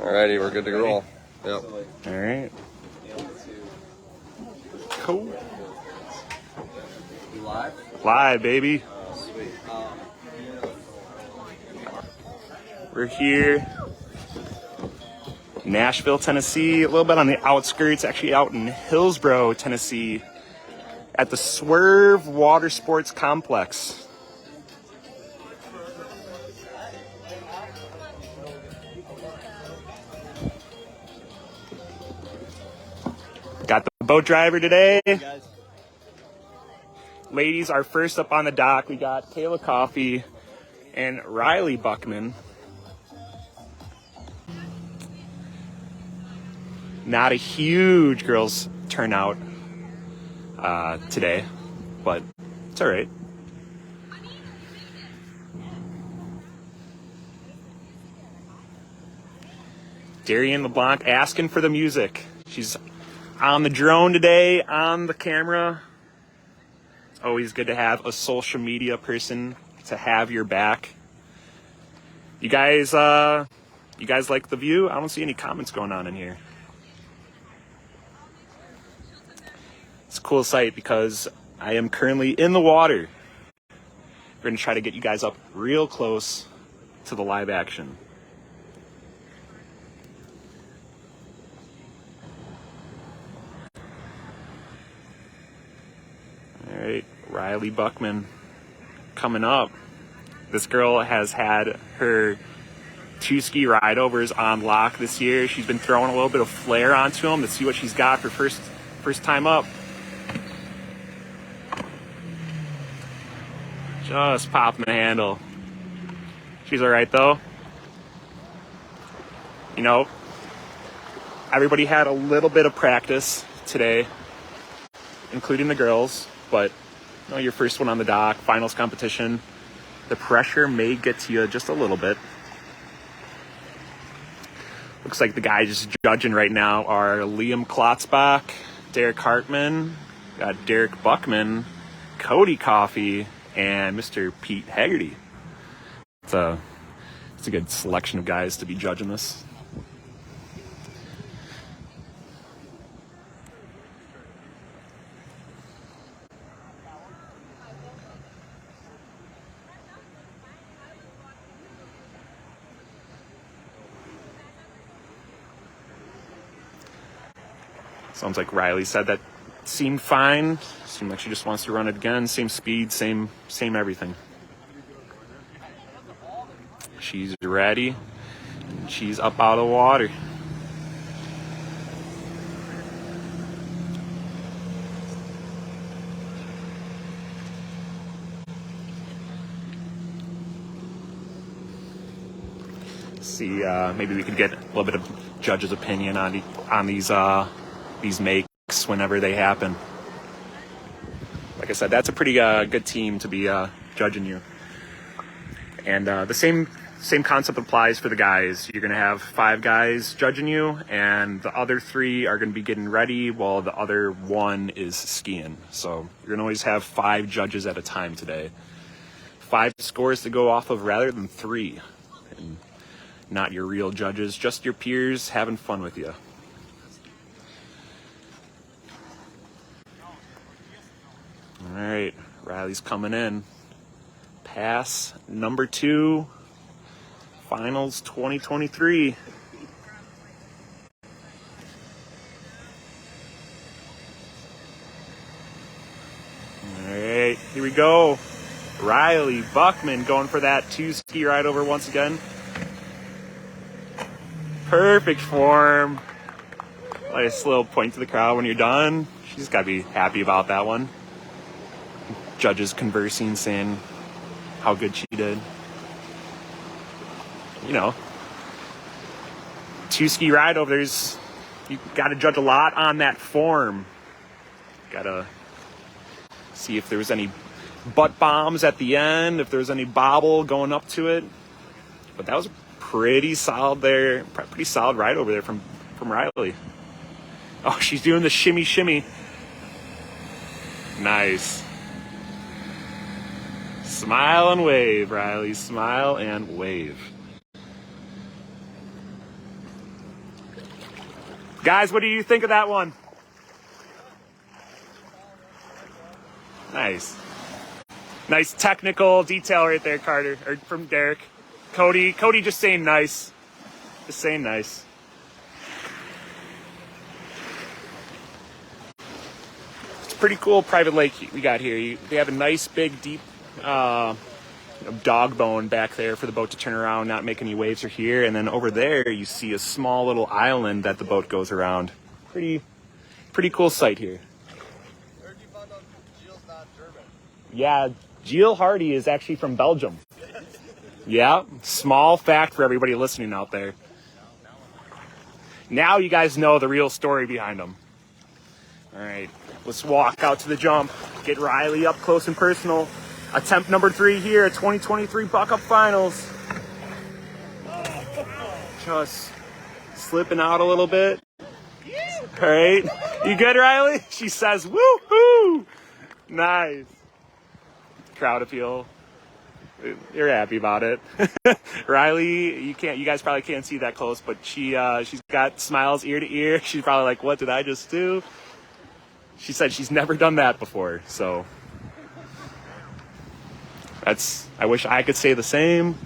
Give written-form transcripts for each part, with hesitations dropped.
Alrighty, we're good to roll. Yep. All right. Cool. Live? Live, baby. Sweet. We're here. Nashville, Tennessee. A little bit on the outskirts, actually out in Hillsborough, Tennessee, at the Swerv Watersports Complex. Got the boat driver today. Hey guys. Ladies are first up on the dock. We got Kaila Coffey and Rylee Buchman. Not a huge girls turnout today, but it's all right. Darian LeBlanc asking for the music. She's on the drone today, on the camera. It's always good to have a social media person to have your back. You guys like the view? I don't see any comments going on in here. It's a cool sight because I am currently in the water. We're going to try to get you guys up real close to the live action. All right, Rylee Buchman coming up. This girl has had her 2-ski ride-overs on lock this year. She's been throwing a little bit of flair onto them to see what she's got for first time up. Just popping the handle. She's all right though. You know, everybody had a little bit of practice today, including the girls, but you know, your first one on the dock, finals competition, the pressure may get to you just a little bit. Looks like the guys judging right now are Liam Klotzbach, Derek Hartmann, got Derek Buchman, Cody Coffey, and Mr. Pete Hegarty. It's a good selection of guys to be judging this. Sounds like Rylee said that seemed fine. Seemed like she just wants to run it again. Same speed, same everything. She's ready. She's up out of the water. See, maybe we could get a little bit of judge's opinion on these makes whenever they happen. Like I said, that's a pretty good team to be judging you. And the same concept applies for the guys. You're going to have 5 guys judging you, and the other 3 are going to be getting ready while the other 1 is skiing. So you're going to always have 5 judges at a time today. 5 scores to go off of rather than 3. And not your real judges, just your peers having fun with you. All right, Rylee's coming in. Pass number 2, finals 2023. All right, here we go. Rylee Buchman going for that 2-ski ride over once again. Perfect form. Nice little point to the crowd when you're done. She's got to be happy about that one. Judges conversing, saying how good she did. You know, 2-ski ride over, you got to judge a lot on that form. Got to see if there was any butt bombs at the end, if there was any bobble going up to it. But that was pretty solid ride over there from Rylee. Oh, she's doing the shimmy. Nice. Smile and wave, Rylee. Smile and wave. Guys, what do you think of that one? Nice. Nice technical detail right there, Carter, or from Derek. Cody just saying nice. Just saying nice. It's a pretty cool private lake we got here. They have a nice, big, deep dog bone back there for the boat to turn around, not make any waves are here. And then over there, you see a small little island that the boat goes around. Pretty cool sight here. Where'd you find out Gilles not German? Yeah, Gilles Hardy is actually from Belgium. Yeah, small fact for everybody listening out there. Now you guys know the real story behind them. All right, let's walk out to the jump, get Rylee up close and personal. Attempt number 3 here at 2023 Buck Up Finals. Just slipping out a little bit. All right, you good, Rylee? She says, woo-hoo! Nice. Crowd appeal. You're happy about it. Rylee, you guys probably can't see that close, but she's got smiles ear to ear. She's probably like, what did I just do? She said she's never done that before, so I wish I could say the same,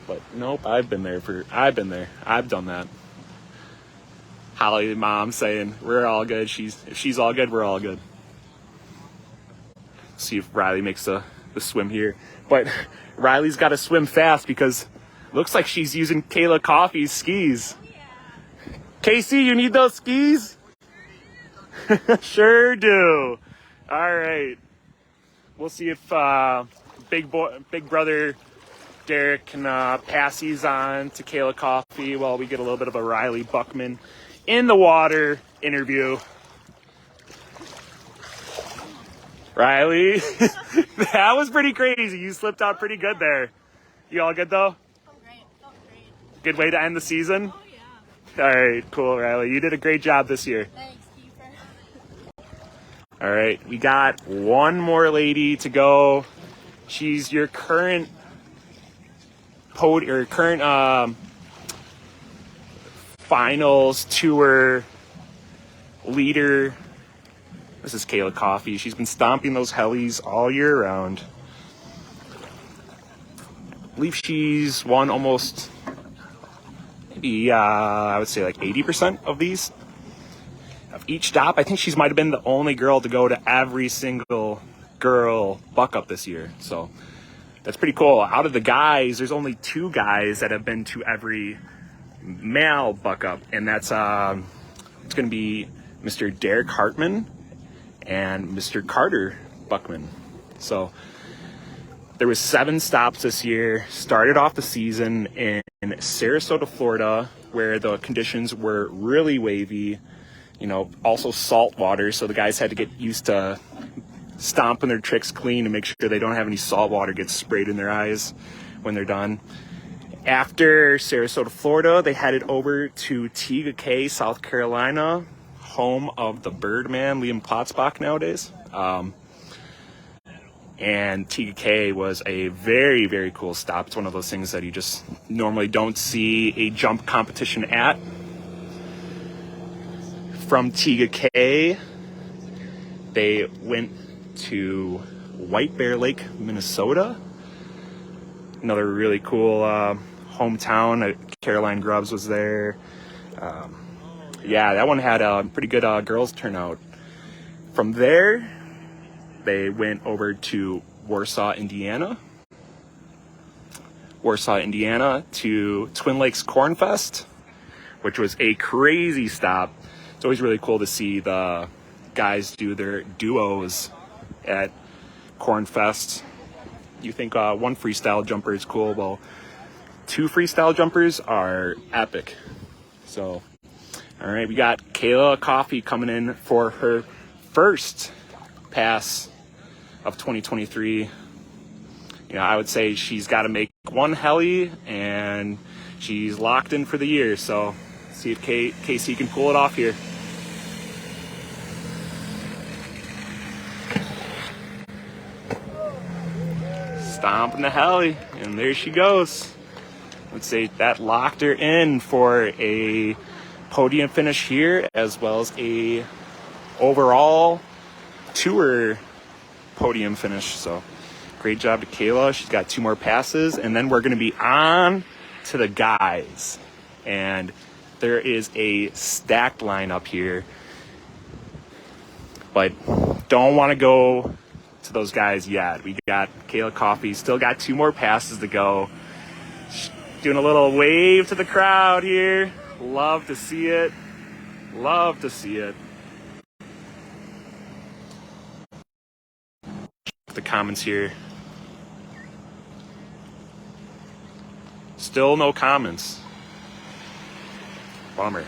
but nope, I've been there. I've done that. Holly, mom saying, we're all good. If she's all good, we're all good. See if Rylee makes the swim here. But Rylee's got to swim fast because looks like she's using Kaila Coffey's skis. Oh, yeah. Casey, you need those skis? Sure do. All right. We'll see if big brother Derek can pass these on to Kaila Coffey while we get a little bit of a Rylee Buchman in the water interview. Rylee, that was pretty crazy. You slipped out pretty good there. You all good though? Felt great. Good way to end the season? Oh yeah. All right, cool, Rylee. You did a great job this year. Thanks, Kiefer. All right, we got one more lady to go. She's your current finals tour leader. This is Kaila Coffey. She's been stomping those helis all year round. I believe she's won almost, maybe, I would say like 80% of these. Of each stop. I think she might have been the only girl to go to every single girl buck up this year. So that's pretty cool. Out of the guys, there's only 2 guys that have been to every male buck up. And that's, it's going to be Mr. Derek Hartmann and Mr. Carter Buchman. So there was 7 stops this year. Started off the season in Sarasota, Florida, where the conditions were really wavy, also salt water. So the guys had to get used to stomping their tricks clean to make sure they don't have any salt water get sprayed in their eyes when they're done. After Sarasota, Florida, they headed over to Teague, South Carolina, home of the Birdman, Liam Klotzbach nowadays. And Teague was a very, very cool stop. It's one of those things that you just normally don't see a jump competition at. From Teague, they went to White Bear Lake, Minnesota. Another really cool hometown. Caroline Grubbs was there. Yeah, that one had a pretty good girls turnout. From there, they went over to Warsaw, Indiana to Twin Lakes Corn Fest, which was a crazy stop. It's always really cool to see the guys do their duos at Corn Fest. You think one freestyle jumper is cool, well, 2 freestyle jumpers are epic. So, all right, we got Kaila Coffey coming in for her first pass of 2023. I would say she's got to make 1 heli and she's locked in for the year. So see if Casey can pull it off here. Stomping the heli, and there she goes. Let's say that locked her in for a podium finish here, as well as a overall tour podium finish. So great job to Kaila. She's got 2 more passes, and then we're going to be on to the guys. And there is a stacked lineup here, but don't want to go to those guys yet. We got Kaila Coffey, still got 2 more passes to go. Doing a little wave to the crowd here. Love to see it. Love to see it. The comments here. Still no comments. Bummer.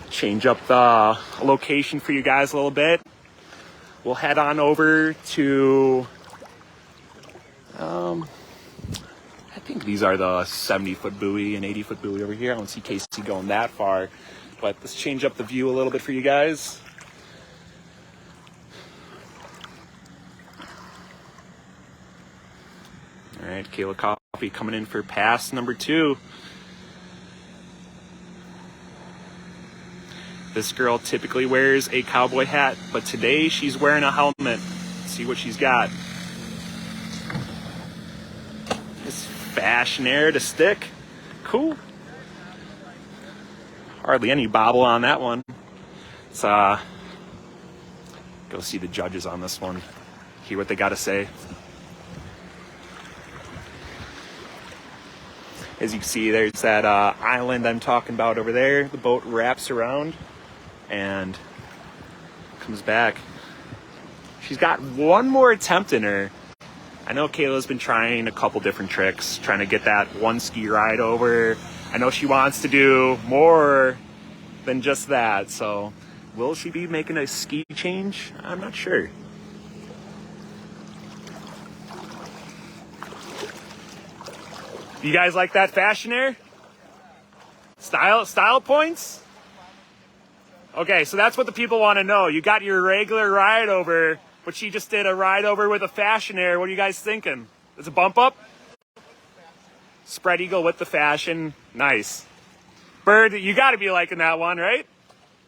Change up the location for you guys a little bit. We'll head on over to I think these are the 70-foot buoy and 80-foot buoy over here. I don't see Casey going that far, but let's change up the view a little bit for you guys. All right, Kaila Coffey coming in for pass number 2. This girl typically wears a cowboy hat, but today she's wearing a helmet. Let's see what she's got. This fashionaire to stick. Cool. Hardly any bobble on that one. Let's go see the judges on this one. Hear what they got to say. As you can see, there's that island I'm talking about over there. The boat wraps around and comes back. She's got 1 more attempt in her. I know Kaila's been trying a couple different tricks, trying to get that 1 ski ride over. I know she wants to do more than just that. So will she be making a ski change? I'm not sure. You guys like that fashionaire? Style points? Okay, so that's what the people want to know. You got your regular ride over, but she just did a ride over with a fashionaire. What are you guys thinking? Is it a bump up? Spread eagle with the fashion. Nice. Bird, you got to be liking that one, right?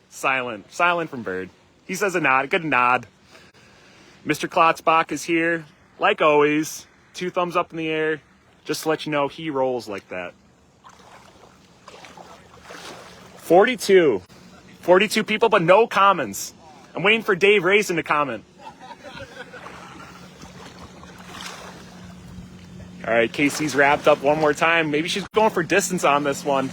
Silent from Bird. He says a nod, good nod. Mr. Klotzbach is here, like always. 2 thumbs up in the air. Just to let you know, he rolls like that. 42 people, but no comments. I'm waiting for Dave Raisin to comment. All right, Casey's wrapped up 1 more time. Maybe she's going for distance on this one.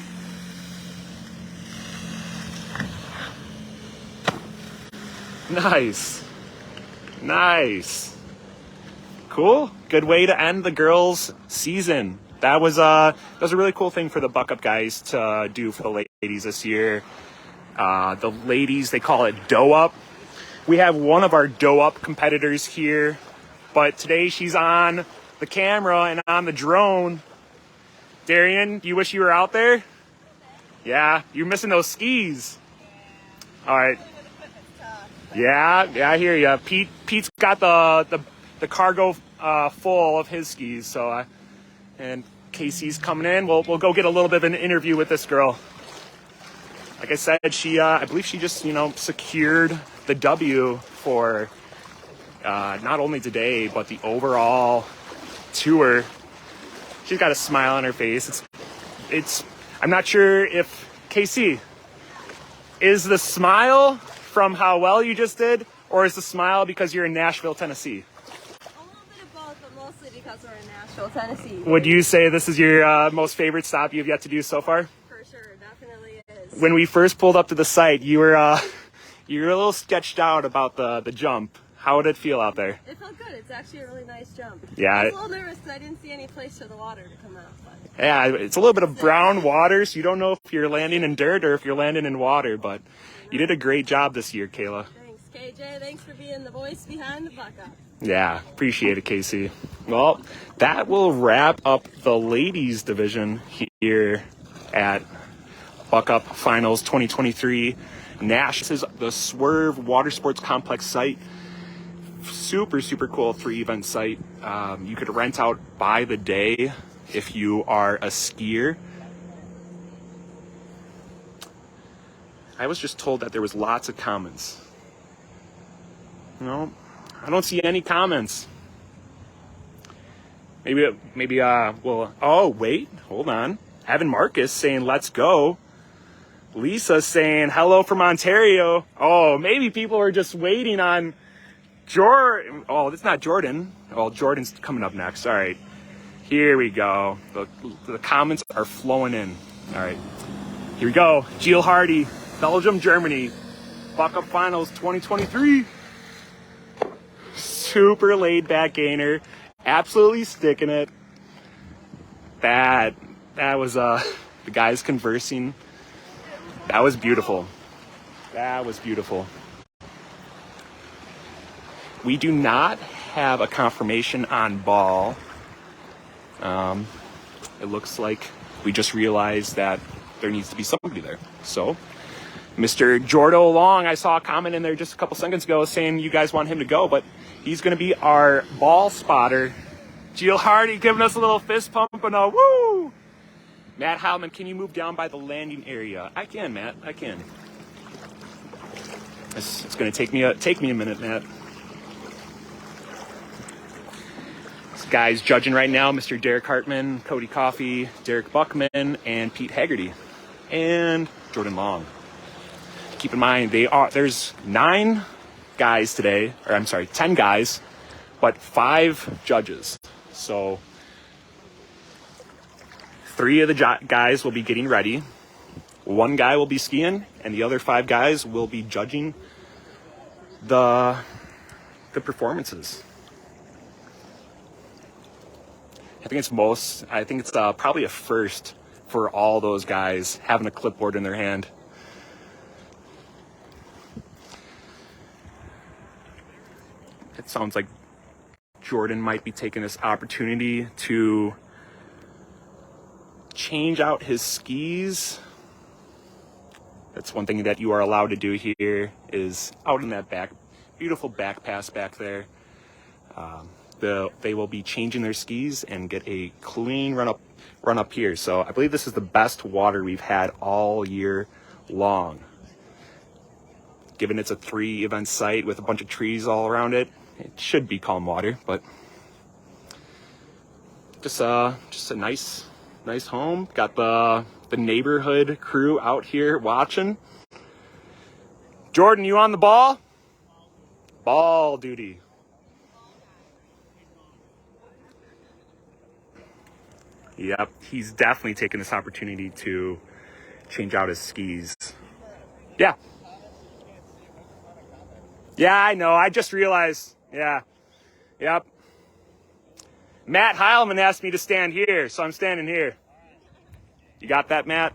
Nice. Cool. Good way to end the girls' season. That was a really cool thing for the Buck Up guys to do for the ladies this year. The ladies, they call it dough up. We have one of our dough up competitors here, but today she's on the camera and on the drone. Darian, you wish you were out there? Yeah, you're missing those skis. All right. Yeah, I hear you. Pete's got the cargo full of his skis, so and Casey's coming in. We'll go get a little bit of an interview with this girl. Like I said, she I believe she just secured the W for not only today but the overall tour. She's got a smile on her face. It's I'm not sure if Casey is the smile from how well you just did, or is the smile because you're in Nashville, Tennessee? A little bit of both, but mostly because we're in Nashville, Tennessee. Would you say this is your most favorite stop you've yet to do so far? For sure, definitely is. When we first pulled up to the site, you were a little sketched out about the jump. How would it feel out there? It felt good. It's actually a really nice jump. Yeah. I was a little nervous because I didn't see any place for the water to come out. But Yeah, it's a little bit of brown water, so you don't know if you're landing in dirt or if you're landing in water, but you did a great job this year, Kaila. Thanks, KJ. Thanks for being the voice behind the Buck Up. Yeah, appreciate it, Casey. Well, that will wrap up the ladies division here at Buck Up Finals 2023. Nash. This is the Swerv Watersports Complex site. super, super cool 3-event site. You could rent out by the day if you are a skier. I was just told that there was lots of comments. No, I don't see any comments. Maybe, well, oh, wait, hold on. Evan Marcus saying, let's go. Lisa saying, hello from Ontario. Oh, maybe people are just waiting on Jordan. Oh, that's not Jordan. Oh, Jordan's coming up next. All right, here we go. The comments are flowing in. All right, here we go. Gilles Hardy, Belgium, Germany. Buck Up Finals 2023. Super laid back gainer. Absolutely sticking it. That was the guys conversing. That was beautiful. That was beautiful. We do not have a confirmation on ball. It looks like we just realized that there needs to be somebody there. So, Mr. Jordo Long, I saw a comment in there just a couple seconds ago saying you guys want him to go, but he's going to be our ball spotter. Gilles Hardy giving us a little fist pump and a woo! Matt Heilman, can you move down by the landing area? I can, Matt. I can. It's going to take me a minute, Matt. This guy's judging right now, Mr. Derek Hartmann, Cody Coffey, Derek Buchman, and Pete Hegarty, and Jordan Long. Keep in mind, there's 9 guys today, or I'm sorry, 10 guys, but 5 judges. So 3 of the guys will be getting ready. 1 guy will be skiing, and the other 5 guys will be judging the performances. I think it's probably a first for all those guys having a clipboard in their hand. It sounds like Jordan might be taking this opportunity to change out his skis. That's one thing that you are allowed to do here, is out in that beautiful back pass back there. They will be changing their skis and get a clean run up here. So I believe this is the best water we've had all year long. Given it's a 3-event site with a bunch of trees all around it, it should be calm water, but just a nice home. Got the neighborhood crew out here watching. Jordan, you on the ball? Ball duty. Yep, he's definitely taking this opportunity to change out his skis. Yeah. Yeah, I know. I just realized. Yeah. Yep. Matt Heilman asked me to stand here, so I'm standing here. You got that, Matt?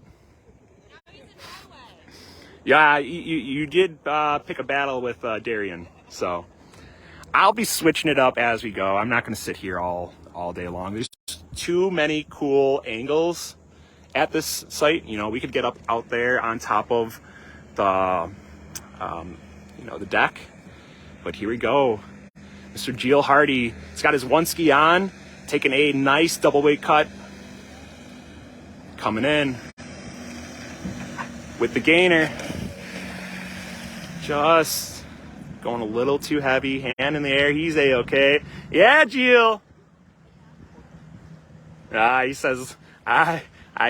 Yeah, you did pick a battle with Darian, so I'll be switching it up as we go. I'm not going to sit here all day long. There's too many cool angles at this site. You know, we could get up out there on top of the the deck. But here we go. Mr. Gilles Hardy, he's got his 1 ski on, taking a nice double weight cut. Coming in with the gainer. Just going a little too heavy, hand in the air. He's A-okay. Yeah, Gilles. He says, I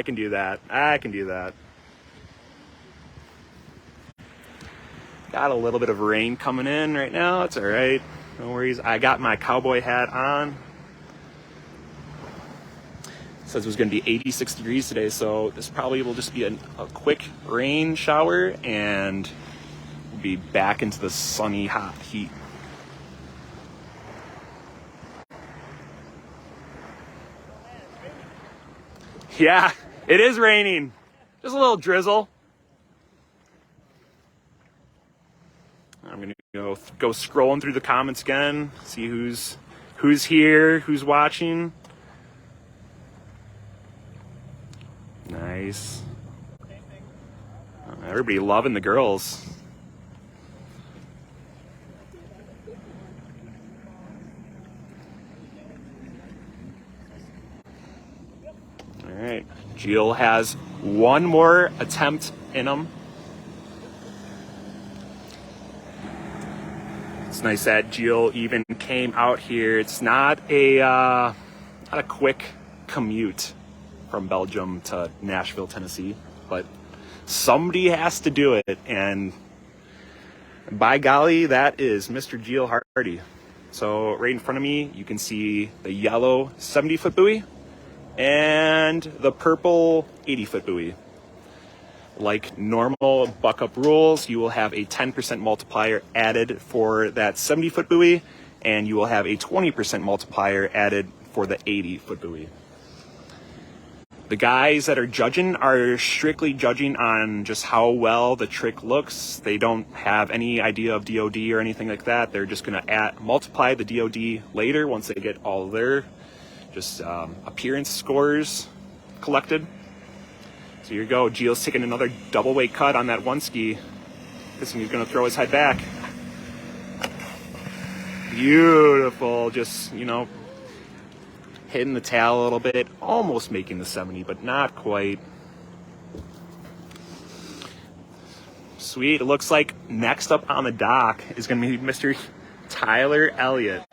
can do that. I can do that. Got a little bit of rain coming in right now. It's all right. No worries. I got my cowboy hat on. It says it was going to be 86 degrees today, so this probably will just be a quick rain shower, and we'll be back into the sunny, hot heat. Yeah, it is raining. Just a little drizzle. I'm gonna go scrolling through the comments again, see who's here, who's watching. Nice. Everybody loving the girls. All right, Gilles has one more attempt in him. It's nice that Gilles even came out here. It's not a quick commute from Belgium to Nashville, Tennessee, but somebody has to do it, and by golly, that is Mr. Gilles Hardy. So right in front of me, you can see the yellow 70-foot buoy and the purple 80-foot buoy. Like normal buck-up rules, you will have a 10% multiplier added for that 70-foot buoy, and you will have a 20% multiplier added for the 80-foot buoy. The guys that are judging are strictly judging on just how well the trick looks. They don't have any idea of DOD or anything like that. They're just going to multiply the DOD later once they get all their appearance scores collected. So here you go. Gilles taking another double weight cut on that one ski. This one he's going to throw his head back. Beautiful. Just, hitting the tail a little bit, almost making the 70, but not quite. Sweet. It looks like next up on the dock is going to be Mr. Tyler Elliot.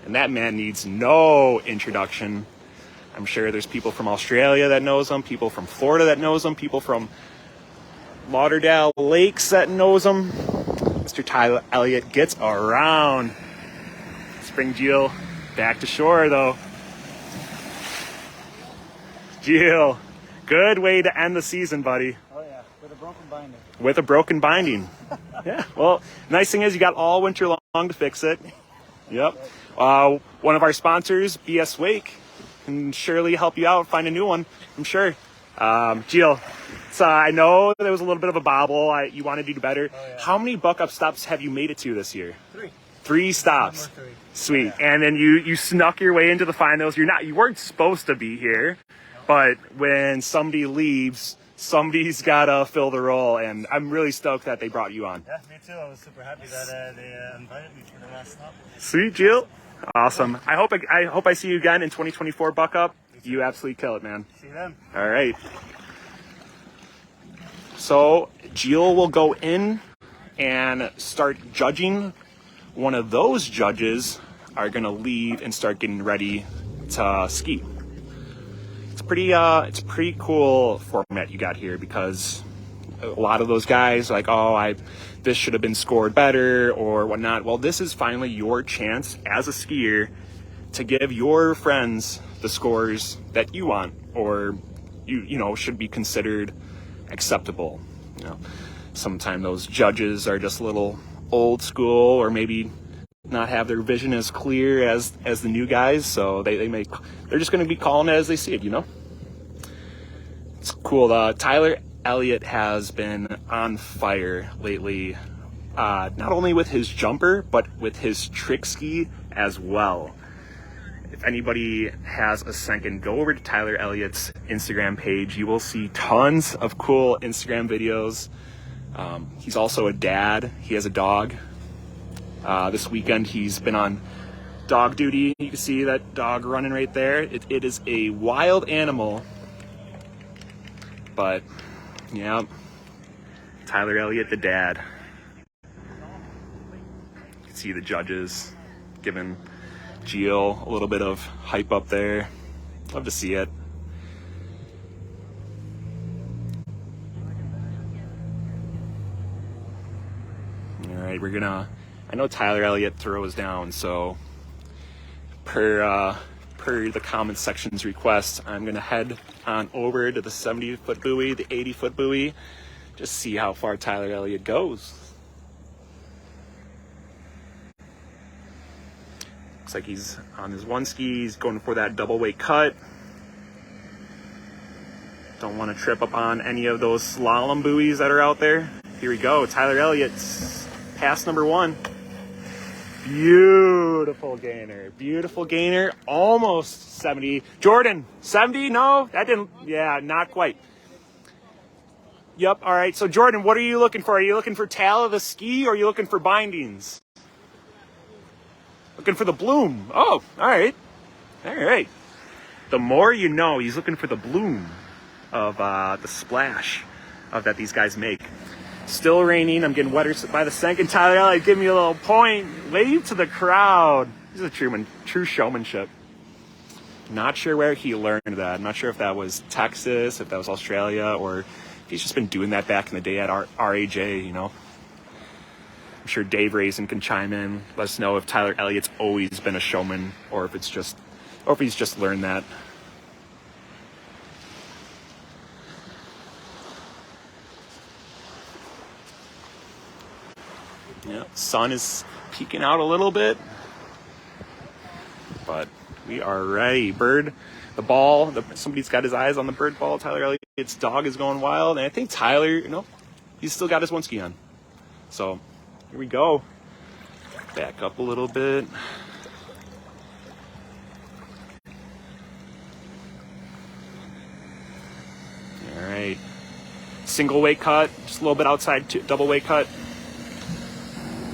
And that man needs no introduction. I'm sure there's people from Australia that knows him, people from Florida that knows him, people from Lauderdale Lakes that knows him. Mr. Tyler Elliot gets around. Let's bring Gilles back to shore, though. Gilles, good way to end the season, buddy. Oh, yeah, with a broken binding. With a broken binding. Yeah, well, nice thing is you got all winter long to fix it. Yep. One of our sponsors, BS Wake, can surely help you out, find a new one, I'm sure. Gilles, so I know there was a little bit of a bobble. You wanted to do better. Oh, yeah. How many buck-up stops have you made it to this year? 3. 3 stops. Three. Sweet. Yeah. And then you snuck your way into the finals. You weren't supposed to be here, but when somebody leaves, somebody's gotta fill the role, and I'm really stoked that they brought you on. Yeah, me too. I was super happy that they invited me for the last stop. Sweet, Gilles. Awesome. I hope I see you again in 2024 buck up. You absolutely kill it, man. See them. All right. So Gilles will go in and start judging. One of those judges are going to leave and start getting ready to ski. It's a pretty cool format you got here, because a lot of those guys are like, this should have been scored better or whatnot. Well, this is finally your chance as a skier to give your friends the scores that you want, or you should be considered acceptable. Sometimes those judges are just a little old school, or maybe not have their vision as clear as the new guys, so they're just going to be calling it as they see it. It's cool. Tyler Elliot has been on fire lately, not only with his jumper but with his trick ski as well. If anybody has a second, go over to Tyler Elliott's Instagram page. You will see tons of cool Instagram videos. He's also a dad. He has a dog. This weekend he's been on dog duty. You can see that dog running right there. It is a wild animal, but yeah, Tyler Elliott, the dad. You can see the judges giving Gilles a little bit of hype up there. Love to see it. All right, I know Tyler Elliott throws down, so per the comment section's request, I'm gonna head on over to the 70-foot buoy, the 80-foot buoy, just see how far Tyler Elliott goes. Looks like he's on his one ski. He's going for that double weight cut. Don't want to trip up on any of those slalom buoys that are out there. Here we go. Tyler Elliott's pass number 1. Beautiful gainer. Beautiful gainer. Almost 70. Jordan, 70? No, that didn't. Yeah, not quite. Yep. All right. So Jordan, what are you looking for? Are you looking for tail of the ski, or are you looking for bindings? Looking for the bloom. Oh, all right. All right. the more you know, he's looking for the bloom of the splash of that these guys make. Still raining. I'm getting wetter by the second. Tyler Elliott, give me a little point. Wave to the crowd. This is a true showmanship. Not sure where he learned that. I'm not sure if that was Texas, if that was Australia, or if he's just been doing that back in the day at RAJ, you know. I'm sure Dave Raisin can chime in. Let us know if Tyler Elliott's always been a showman, or if he's just learned that. Yeah, sun is peeking out a little bit, but we are ready. Bird, the ball, somebody's got his eyes on the bird ball. Tyler Elliott's dog is going wild, and I think Tyler, he's still got his one ski on. So here we go. Back up a little bit. All right. Single weight cut, just a little bit outside, double weight cut.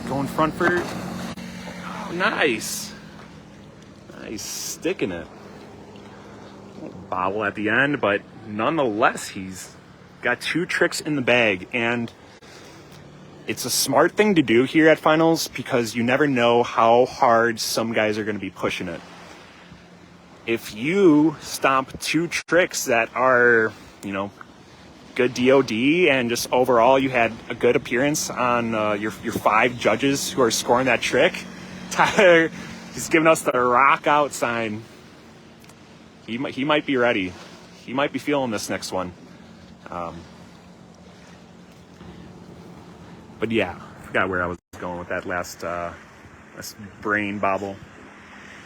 Going front for, oh, nice. Nice, sticking it. Bobble at the end, but nonetheless, he's got 2 tricks in the bag, and it's a smart thing to do here at finals because you never know how hard some guys are going to be pushing it. If you stomp 2 tricks that are, good DOD, and just overall you had a good appearance on your 5 judges who are scoring that trick, Tyler, he's giving us the rock out sign. He might be ready. He might be feeling this next one. But yeah, I forgot where I was going with that last brain bobble.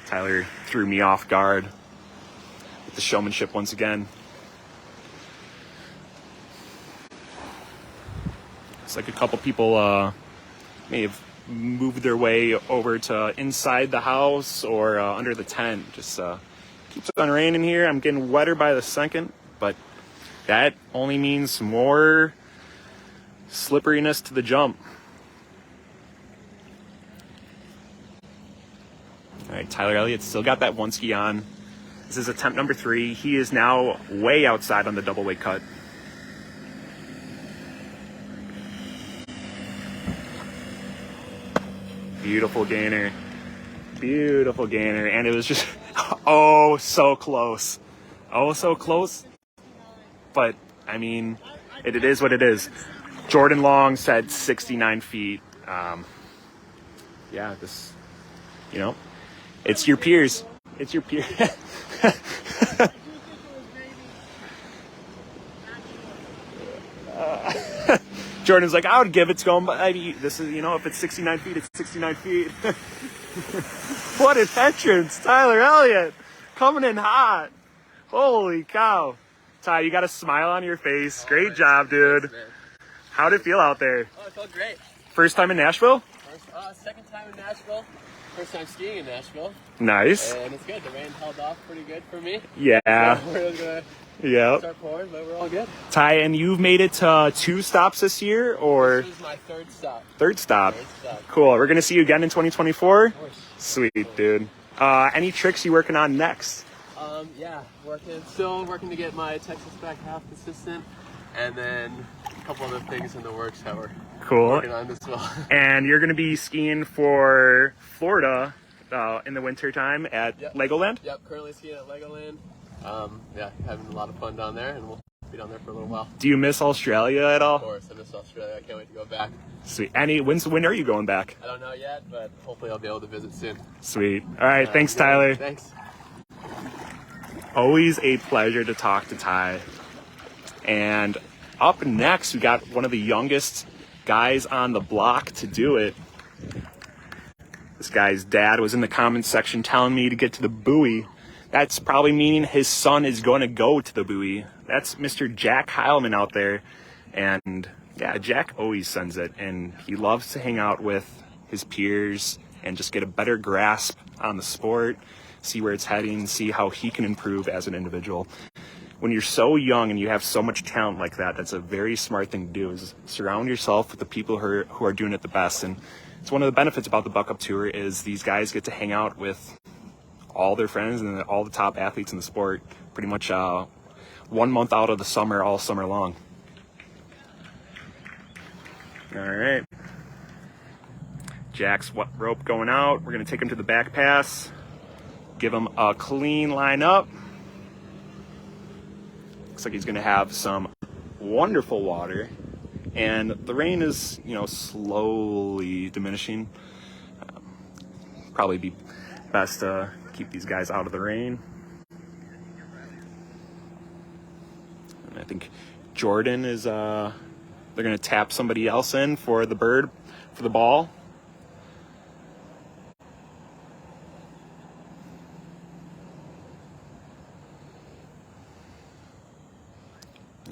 Tyler threw me off guard with the showmanship once again. It's like a couple people may have moved their way over to inside the house or under the tent. Just keeps on raining here. I'm getting wetter by the second, but that only means more slipperiness to the jump. All right, Tyler Elliott still got that one ski on. This is attempt number 3. He is now way outside on the double weight cut. Beautiful gainer. Beautiful gainer. And it was just, oh, so close. Oh, so close. But, I mean, it is what it is. Jordan Long said 69 feet. Yeah, this, it's your peers. It's your peers. Jordan's like, I would give it to him, but this is, if it's 69 feet, it's 69 feet. What an entrance, Tyler Elliott, coming in hot. Holy cow. Ty, you got a smile on your face. Great job, dude. Thanks, man. How'd it feel out there? Oh, it felt great. First time in Nashville? Second time in Nashville. First time skiing in Nashville. Nice. And it's good. The rain held off pretty good for me. Yeah. So we're gonna start pouring, but we're all good. Ty, and you've made it to 2 stops this year, or? This is my third stop. Third stop. Cool. We're going to see you again in 2024? Of course. Sweet, dude. Any tricks you working on next? Yeah, still working to get my Texas back half consistent, and then a couple other things in the works that we're working on as well. And you're going to be skiing for Florida in the winter time at Legoland? Yep, currently skiing at Legoland. Having a lot of fun down there, and we'll be down there for a little while. Do you miss Australia at all? Of course, I miss Australia. I can't wait to go back. Sweet. When are you going back? I don't know yet, but hopefully I'll be able to visit soon. Sweet. All right, thanks, Tyler. Thanks. Always a pleasure to talk to Ty. And up next, we got one of the youngest guys on the block to do it. This guy's dad was in the comments section telling me to get to the buoy. That's probably meaning his son is going to go to the buoy. That's Mr. Jack Heilman out there. And yeah, Jack always sends it. And he loves to hang out with his peers and just get a better grasp on the sport, see where it's heading, see how he can improve as an individual. When you're so young and you have so much talent like that, that's a very smart thing to do, is surround yourself with the people who are doing it the best. And it's one of the benefits about the Buck Up Tour is these guys get to hang out with all their friends and all the top athletes in the sport pretty much 1 month out of the summer, all summer long. All right. Jack's rope going out. We're going to take him to the back pass, give him a clean line up. Looks like he's going to have some wonderful water, and the rain is, you know, slowly diminishing. Probably be best to keep these guys out of the rain. And I think Jordan is they're going to tap somebody else in for the ball.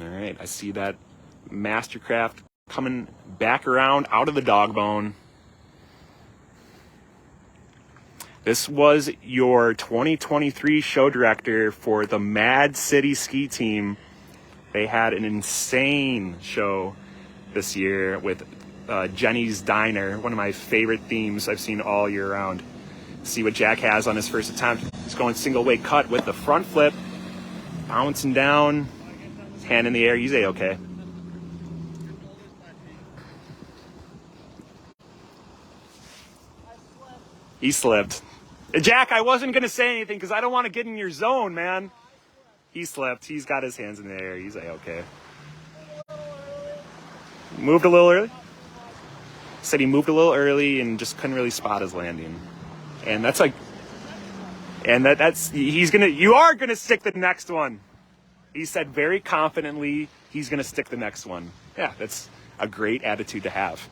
All right, I see that Mastercraft coming back around out of the dog bone. This was your 2023 show director for the Mad City Ski Team. They had an insane show this year with Jenny's Diner, one of my favorite themes I've seen all year round. See what Jack has on his first attempt. He's going single weight cut with the front flip, bouncing down. Hand in the air, he's A-okay. He slipped. Jack, I wasn't going to say anything because I don't want to get in your zone, man. He slipped. He's got his hands in the air. He's A-okay. Moved a little early? Said he moved a little early and just couldn't really spot his landing. And that's like... And you are going to stick the next one. He said very confidently he's going to stick the next one. Yeah, that's a great attitude to have.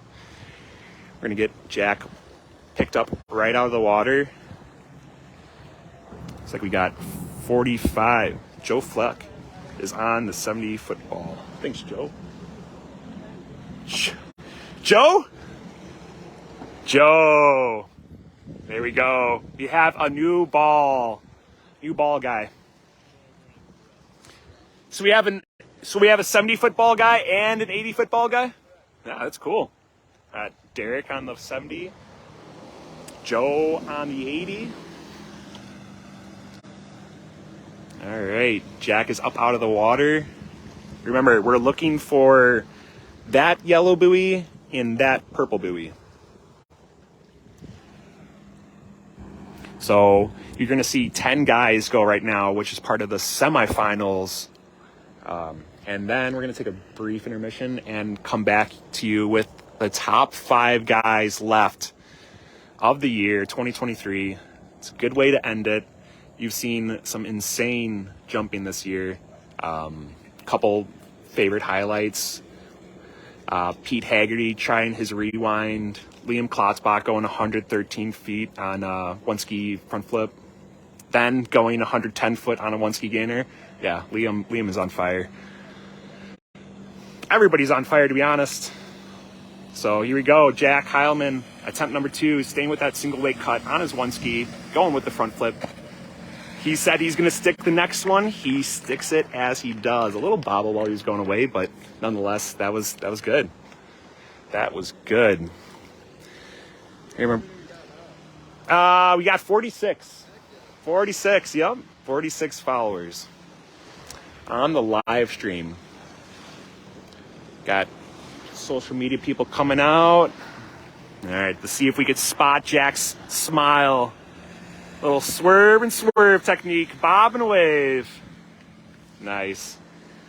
We're going to get Jack picked up right out of the water. Looks like we got 45. Joe Fleck is on the 70-foot ball. Thanks, Joe. Joe? Joe. There we go. We have a new ball. New ball guy. So we have a 70-foot ball guy and an 80-foot ball guy? Yeah, that's cool. Derek on the 70. Joe on the 80. All right, Jack is up out of the water. Remember, we're looking for that yellow buoy and that purple buoy. So you're going to see 10 guys go right now, which is part of the semifinals. And then we're going to take a brief intermission and come back to you with the top 5 guys left of the year 2023. It's a good way to end it. You've seen some insane jumping this year. Couple favorite highlights. Pete Hegarty trying his rewind. Liam Klotzbach going 113 feet on a one ski front flip. Then going 110 foot on a one ski gainer. Yeah, Liam is on fire. Everybody's on fire, to be honest. So here we go. Jack Heilman, attempt number 2, staying with that single weight cut on his one ski, going with the front flip. He said he's going to stick the next one. He sticks it as he does. A little bobble while he was going away, but nonetheless, that was good. That was good. Remember, we got 46. 46, yep. 46 followers on the live stream. Got social media people coming out. All right, let's see if we could spot Jack's smile. Little swerve and swerve technique, bob and wave. Nice.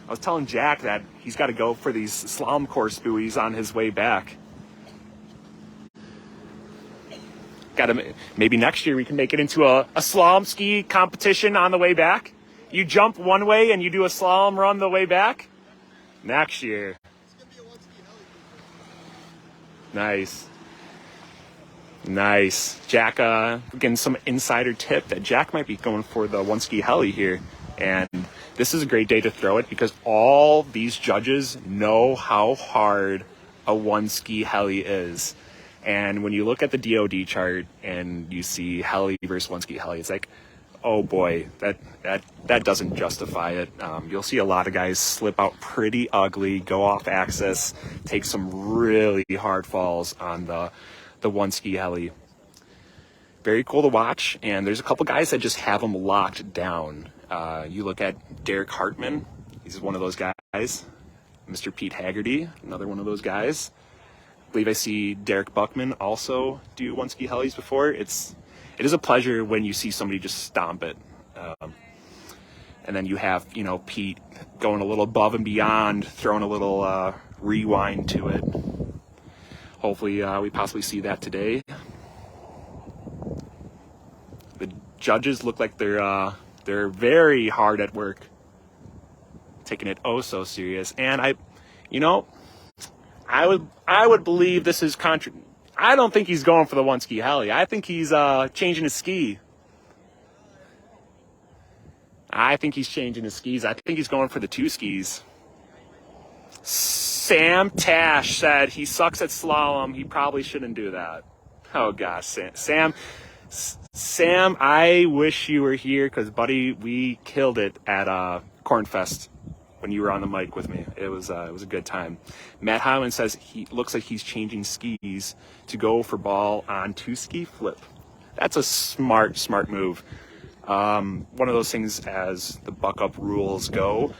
I was telling Jack that he's got to go for these slalom course buoys on his way back. Maybe next year we can make it into a slalom ski competition on the way back. You jump one way and you do a slalom run the way back. Next year. Nice. Nice. Jack, getting some insider tip that Jack might be going for the one ski heli here. And this is a great day to throw it because all these judges know how hard a one ski heli is. And when you look at the DOD chart and you see heli versus one ski heli, it's like, oh boy, that doesn't justify it. You'll see a lot of guys slip out pretty ugly, go off axis, take some really hard falls on the one ski heli. very cool to watch. And there's a couple guys that just have them locked down. You look at Derek Hartmann. He's one of those guys. Mr. Pete Hegarty, another one of those guys. I believe I see Rylee Buchman also do one-ski helis before. It is a pleasure when you see somebody just stomp it. And then you have, you know, Pete going a little above and beyond, throwing a little rewind to it. Hopefully we possibly see that today. The judges look like they're very hard at work, taking it oh so serious. And I would believe this is I don't think he's going for the one ski heli. I think he's changing his ski. I think he's changing his skis. I think he's going for the two skis. Sam Tash said he sucks at slalom. He probably shouldn't do that. Oh gosh, Sam, I wish you were here because, buddy, we killed it at Cornfest when you were on the mic with me. It was a good time. Matt Heilman says he looks like he's changing skis to go for ball on two ski flip. That's a smart move. One of those things, as the buck up rules go,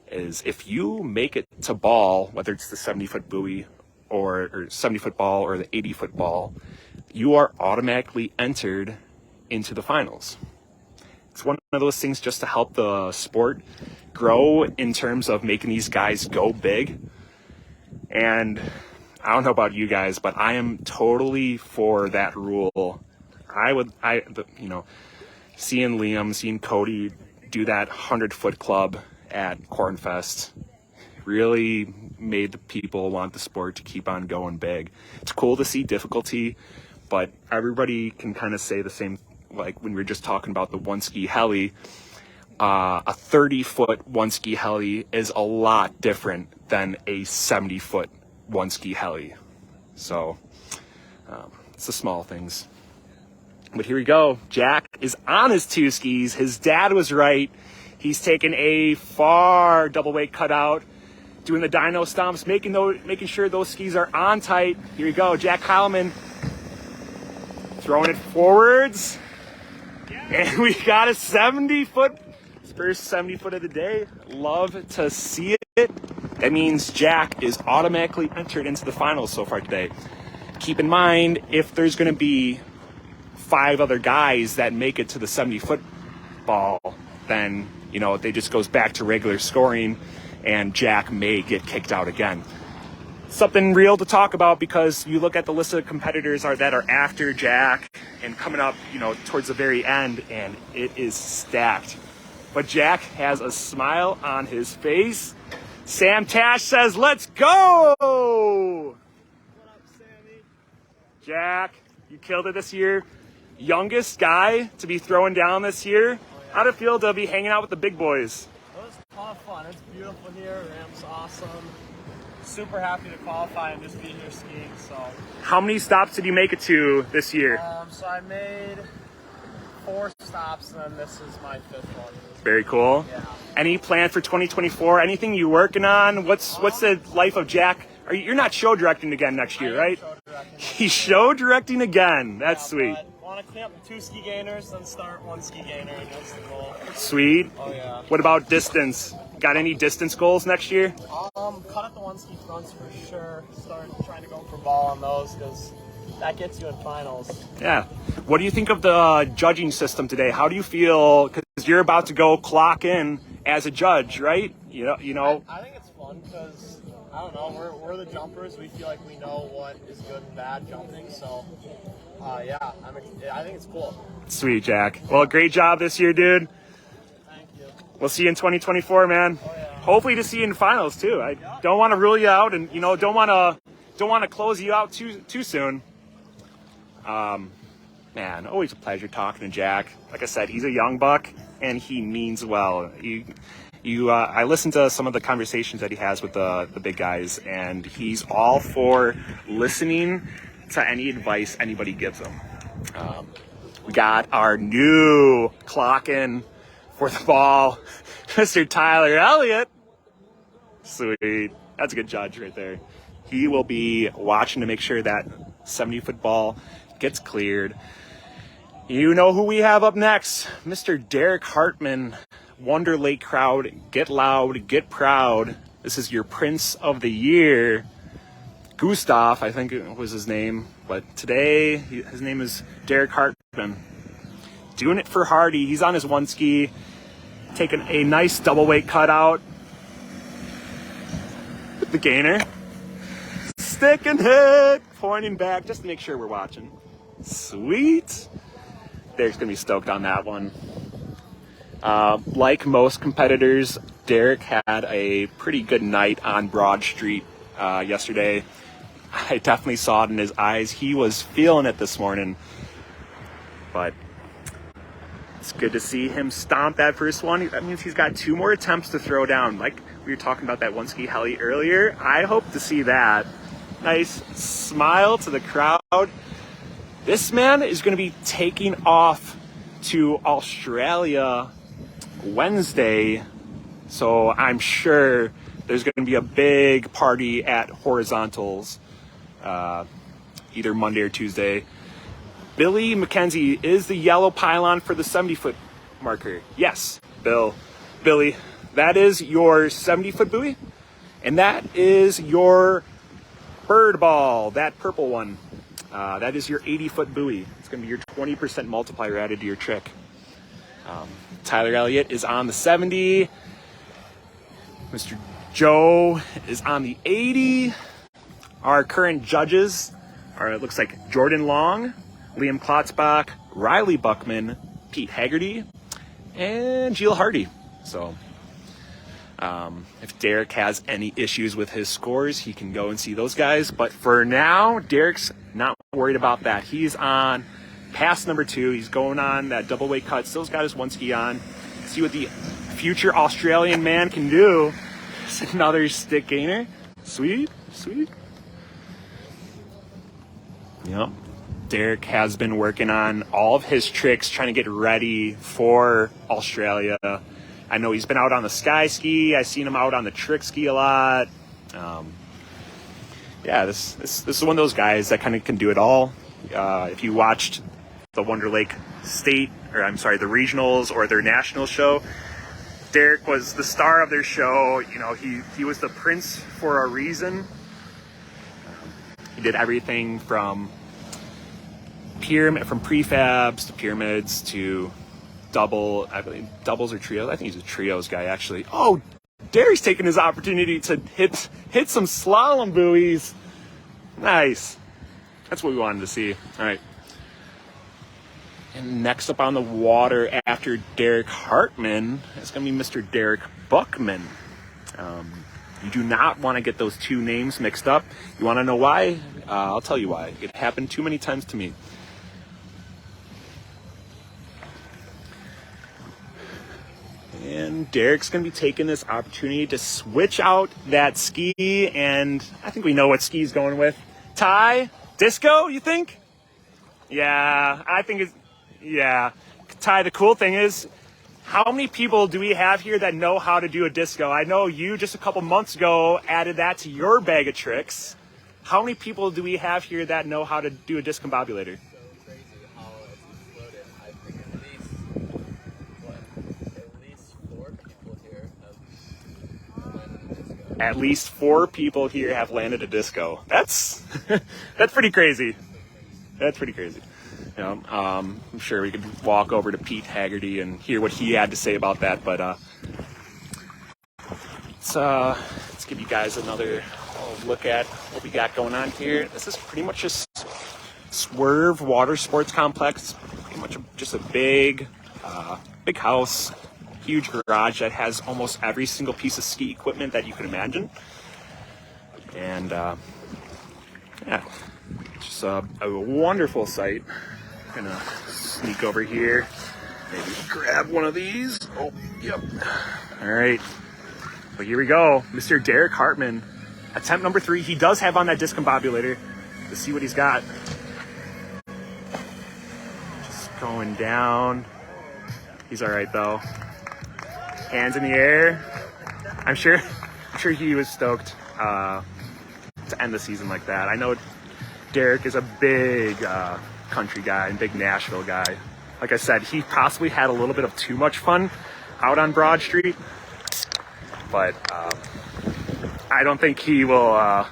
is if you make it to ball, whether it's the 70-foot buoy or 70-foot ball or the 80-foot ball, you are automatically entered into the finals. It's one of those things just to help the sport grow in terms of making these guys go big. And I don't know about you guys, but I am totally for that rule. Seeing Liam, seeing Cody do that 100-foot club at Cornfest really made the people want the sport to keep on going big. It's cool to see difficulty, but everybody can kind of say the same, like when we were just talking about the one-ski heli. A 30-foot one-ski heli is a lot different than a 70-foot one-ski heli. So it's the small things. But here we go. Jack is on his two skis. His dad was right. He's taking a far double weight cutout, doing the dyno stomps, making sure those skis are on tight. Here we go. Jack Heilman throwing it forwards. And we got a 70-foot, first 70-foot of the day. Love to see it. That means Jack is automatically entered into the finals so far today. Keep in mind, if there's going to be 5 other guys that make it to the 70-foot ball, then, it just goes back to regular scoring and Jack may get kicked out again. Something real to talk about, because you look at the list of competitors that are after Jack and coming up, towards the very end, and it is stacked. But Jack has a smile on his face. Sam Tash says, "Let's go!" What up, Sammy? Jack, you killed it this year. Youngest guy to be throwing down this year. How'd it feel to be hanging out with the big boys? It was a ton of fun. It's beautiful here. Ramp's awesome. Super happy to qualify and just be here skiing. So, how many stops did you make it to this year? So I made 4 stops, and then this is my 5th one. Very cool. Yeah. Any plan for 2024? Anything you working on? What's the life of Jack? You're not show directing again next year, right? He's show directing again. That's sweet. Want to clean up the 2 ski gainers, then start 1 ski gainer, and that's the goal. Sweet. Oh yeah. What about distance? Got any distance goals next year? Cut up the 1 ski fronts for sure. Start trying to go for ball on those, because that gets you in finals. Yeah. What do you think of the judging system today? How do you feel? Because you're about to go clock in as a judge, right? I think it's fun because, I don't know, we're the jumpers. We feel like we know what is good and bad jumping. So, I think it's cool. Sweet, Jack. Well, great job this year, dude. Thank you. We'll see you in 2024, man. Oh, yeah. Hopefully to see you in finals too. I don't want to rule you out, and don't want to close you out too soon. Man, always a pleasure talking to Jack. Like I said, he's a young buck and he means well. I listened to some of the conversations that he has with the big guys, and he's all for listening to any advice anybody gives him. We got our new clock in for the ball, Mr. Tyler Elliot. Sweet. That's a good judge right there. He will be watching to make sure that 70-foot ball gets cleared. You know who we have up next, Mr. Derek Hartmann. Wonder Lake crowd, get loud, get proud. This is your Prince of the Year. Gustav, I think it was his name, but today his name is Derek Hartmann. Doing it for Hardy. He's on his one ski, taking a nice double weight cutout with the gainer. Sticking it, pointing back just to make sure we're watching. Sweet. Derek's gonna be stoked on that one. Like most competitors, Derek had a pretty good night on Broad Street yesterday. I definitely saw it in his eyes. He was feeling it this morning. But it's good to see him stomp that first one. That means he's got 2 more attempts to throw down. Like we were talking about that one ski heli earlier. I hope to see that. Nice smile to the crowd. This man is going to be taking off to Australia Wednesday, so I'm sure there's going to be a big party at Horizontals either Monday or Tuesday. Billy McKenzie is the yellow pylon for the 70-foot marker. Yes, Billy, that is your 70-foot buoy, and that is your bird ball, that purple one. That is your 80-foot buoy. It's going to be your 20% multiplier added to your trick. Tyler Elliot is on the 70. Mr. Joe is on the 80. Our current judges are, it looks like, Jordan Long, Liam Klotzbach, Rylee Buchman, Pete Hegarty, and Gilles Hardy. So if Derek has any issues with his scores, he can go and see those guys. But for now, Derek's not worried about that. He's on pass number 2. He's going on that double weight cut. Still's got his one ski on. See what the future Australian man can do. It's another stick gainer. Sweet. Yep. Derek has been working on all of his tricks, trying to get ready for Australia. I know he's been out on the sky ski. I've seen him out on the trick ski a lot. Yeah, this is one of those guys that kind of can do it all. If you watched the Wonder Lake the regionals or their national show, Derek was the star of their show. You know, he was the prince for a reason. He did everything from prefabs to pyramids to doubles or trios. I think he's a trios guy, actually. Oh, Derek's taking his opportunity to hit some slalom buoys. Nice. That's what we wanted to see. All right. And next up on the water after Derek Hartmann is going to be Mr. Derek Buchman. You do not want to get those 2 names mixed up. You want to know why? I'll tell you why. It happened too many times to me. And Derek's going to be taking this opportunity to switch out that ski, and I think we know what ski he's going with. Ty? Disco, you think? Yeah, I think it's... Yeah. Ty, the cool thing is, how many people do we have here that know how to do a disco? I know you just a couple months ago added that to your bag of tricks. How many people do we have here that know how to do a discombobulator? Crazy how it's exploded. I think at least 4 people here have landed a disco. At least 4 people here have landed a disco. That's pretty crazy. That's pretty crazy. You know, I'm sure we could walk over to Pete Hegarty and hear what he had to say about that. But let's give you guys another look at what we got going on here. This is pretty much just Swerv Watersports complex. Pretty much just a big house, huge garage that has almost every single piece of ski equipment that you can imagine. And yeah, just a wonderful site. Gonna sneak over here, maybe grab one of these. Oh, yep. All right. But here we go, Mr. Derek Hartmann. Attempt number 3. He does have on that discombobulator. Let's see what he's got. Just going down. He's all right though. Hands in the air. I'm sure he was stoked to end the season like that. I know Derek is a big country guy and big Nashville guy. Like I said, he possibly had a little bit of too much fun out on Broad Street, but I don't think he will. I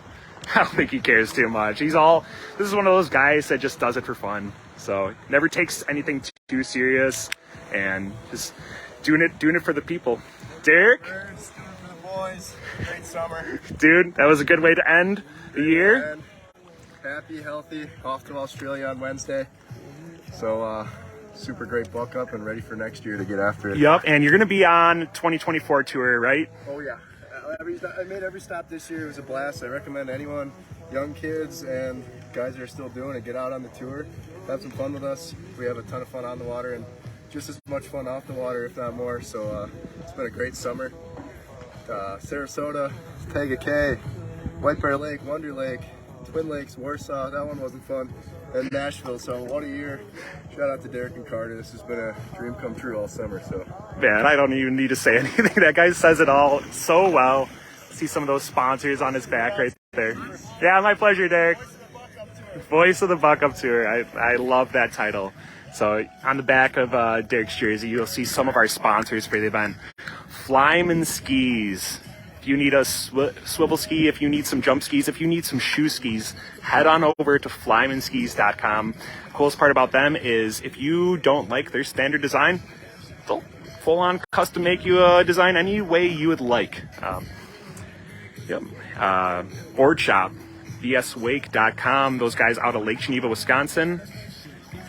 don't think he cares too much. This is one of those guys that just does it for fun. So never takes anything too serious, and just doing it for the people. Derek, Doing it for the boys. Great summer. Dude, that was a good way to end the year. And happy, healthy. Off to Australia on Wednesday. So super great buck up and ready for next year to get after it. Yep, and you're gonna be on 2024 tour, right? Oh yeah. I made every stop this year. It was a blast. I recommend anyone, young kids and guys that are still doing it, get out on the tour, have some fun with us. We have a ton of fun on the water and just as much fun off the water, if not more. So it's been a great summer. Sarasota, Tega Cay, White Bear Lake, Wonder Lake, Twin Lakes, Warsaw. That one wasn't fun. And Nashville. So what a year. Shout out to Derek and Carter. This has been a dream come true all summer. So Man, I don't even need to say anything. That guy says it all so well. See some of those sponsors on his back right there. Yeah, my pleasure, Derek. Voice of the Buck Up Tour. I love that title. So on the back of Derek's jersey, you'll see some of our sponsors for the event. Heilman skis. If you need a swivel ski, if you need some jump skis, if you need some shoe skis, head on over to heilmanskis.com. Coolest part about them is if you don't like their standard design, they'll full on custom make you a design any way you would like. Board shop, bswake.com. Those guys out of Lake Geneva, Wisconsin.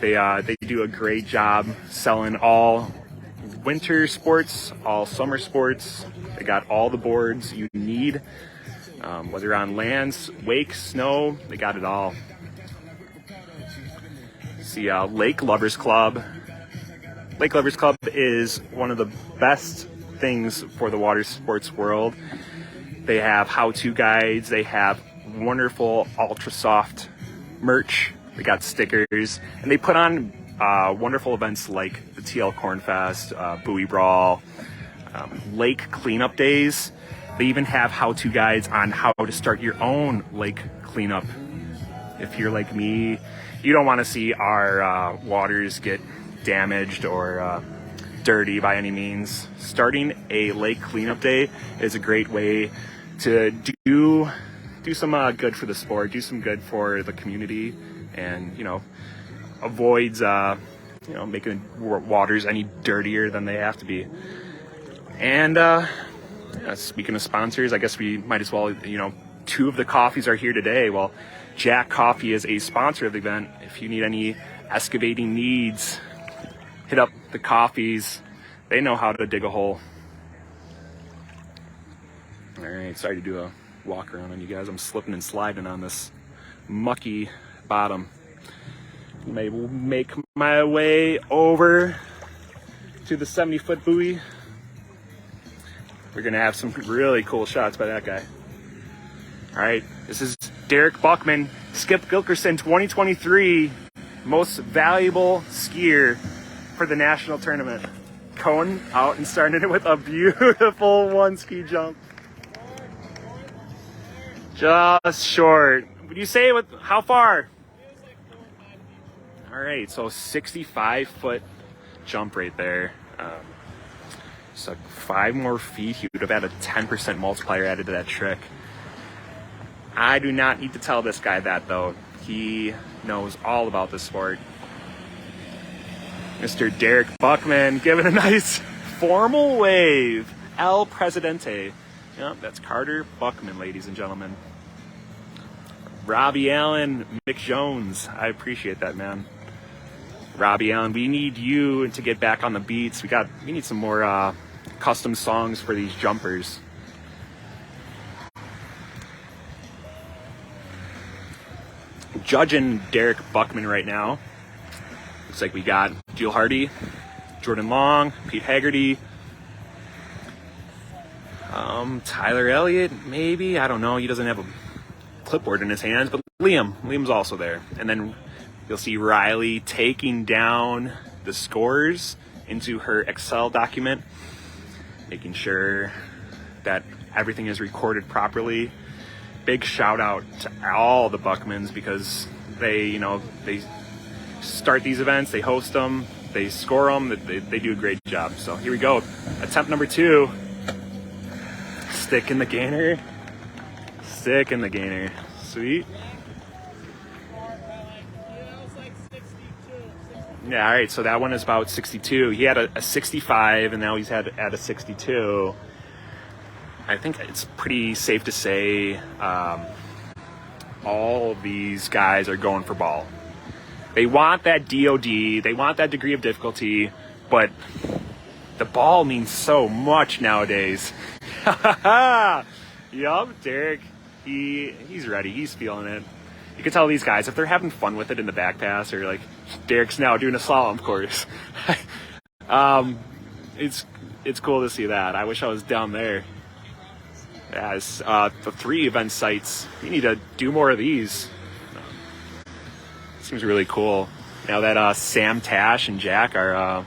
They do a great job selling all winter sports, all summer sports. They got all the boards you need, whether on land, wake, snow, they got it all. See, Lake Lovers Club. Lake Lovers Club is one of the best things for the water sports world. They have how-to guides. They have wonderful ultra soft merch. They got stickers, and they put on wonderful events like the TL Cornfest, Buoy Brawl, lake cleanup days. They even have how-to guides on how to start your own lake cleanup. If you're like me, you don't want to see our waters get damaged or dirty by any means. Starting a lake cleanup day is a great way to do some good for the sport, do some good for the community, and avoids making waters any dirtier than they have to be. And speaking of sponsors, I guess we might as well, two of the coffees are here today. Well, Jack Coffey is a sponsor of the event. If you need any excavating needs, hit up the coffees. They know how to dig a hole. All right, sorry to do a walk around on you guys. I'm slipping and sliding on this mucky bottom. Maybe we'll make my way over to the 70-foot buoy. We're gonna have some really cool shots by that guy. All right, this is Derek Buchman, Skip Gilkerson 2023 most valuable skier for the national tournament. Going out and starting it with a beautiful one ski jump. Just short. Would you say with how far? All right, so 65-foot jump right there. So 5 more feet, he would have had a 10% multiplier added to that trick. I do not need to tell this guy that, though. He knows all about the sport. Mr. Derek Buchman giving a nice formal wave. El Presidente. Yep, that's Carter Buchman, ladies and gentlemen. Robbie Allen, Mick Jones. I appreciate that, man. Robbie Allen, we need you to get back on the beats. We need some more custom songs for these jumpers. Judging Derek Buchman right now, looks like we got Gilles Hardy, Jordan Long, Pete Hegarty, Tyler Elliot, maybe, I don't know. He doesn't have a clipboard in his hands, but Liam's also there. And then you'll see Rylee taking down the scores into her Excel document, making sure that everything is recorded properly. Big shout out to all the Buchmans because they start these events, they host them, they score them, they do a great job. So here we go. Attempt number 2. Stick in the gainer. Stick in the gainer. Sweet. Yeah, all right, so that one is about 62. He had a 65, and now he's at a 62. I think it's pretty safe to say all of these guys are going for ball. They want that DOD, they want that degree of difficulty, but the ball means so much nowadays. Yup, Derek, he's ready, he's feeling it. You can tell these guys, if they're having fun with it in the back pass, or like Derek's now doing a slalom course. It's cool to see that. I wish I was down there. As the 3 event sites, we need to do more of these. Seems really cool. Now that Sam, Tash, and Jack are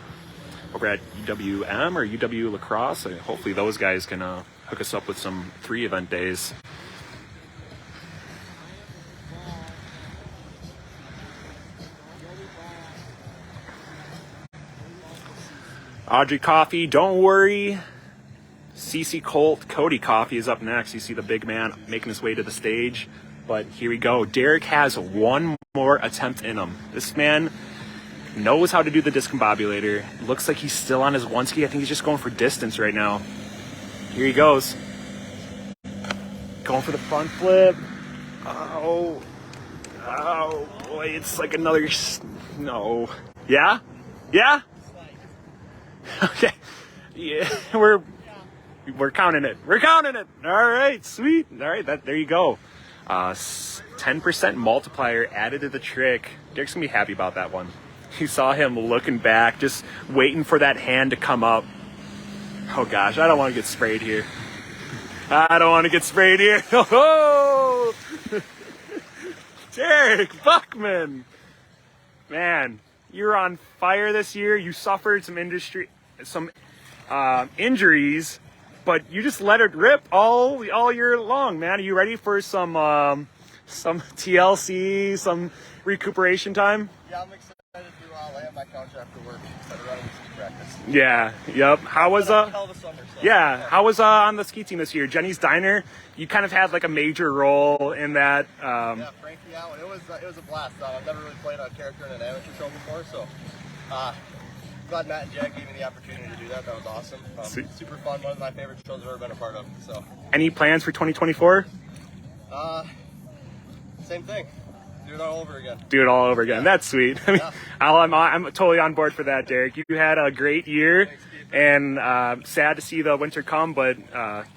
over at UWM or UW Lacrosse, hopefully those guys can hook us up with some 3 event days. Audrey Coffey, don't worry. CC Colt, Cody Coffey is up next. You see the big man making his way to the stage. But here we go. Derek has one more attempt in him. This man knows how to do the discombobulator. Looks like he's still on his one ski. I think he's just going for distance right now. Here he goes. Going for the front flip. Oh boy, it's like another, no. Yeah? Yeah? Okay. Yeah, we're counting it. We're counting it. All right, sweet. All right, there you go. 10% multiplier added to the trick. Derek's gonna be happy about that one. You saw him looking back, just waiting for that hand to come up. Oh gosh, I don't want to get sprayed here. I don't want to get sprayed here. Oh, Derek Buchman. Man, you're on fire this year. You suffered some injuries, but you just let it rip all year long, man. Are you ready for some TLC, some recuperation time? Yeah, I'm excited to lay on my couch after work instead of running ski practice. Yeah, yep. How was hell of a summer, so. Yeah, how was on the ski team this year? Jenny's Diner, you kind of had like a major role in that. Yeah, Frankie Allen. It was a blast. I've never really played a character in an amateur show before, so glad Matt and Jack gave me the opportunity to do that. That was awesome. Super fun. One of my favorite shows I've ever been a part of. So. Any plans for 2024? Same thing. Do it all over again. Do it all over again. That's sweet. I mean, yeah. I'm totally on board for that, Derek. You had a great year. Thanks, Keith. And sad to see the winter come, but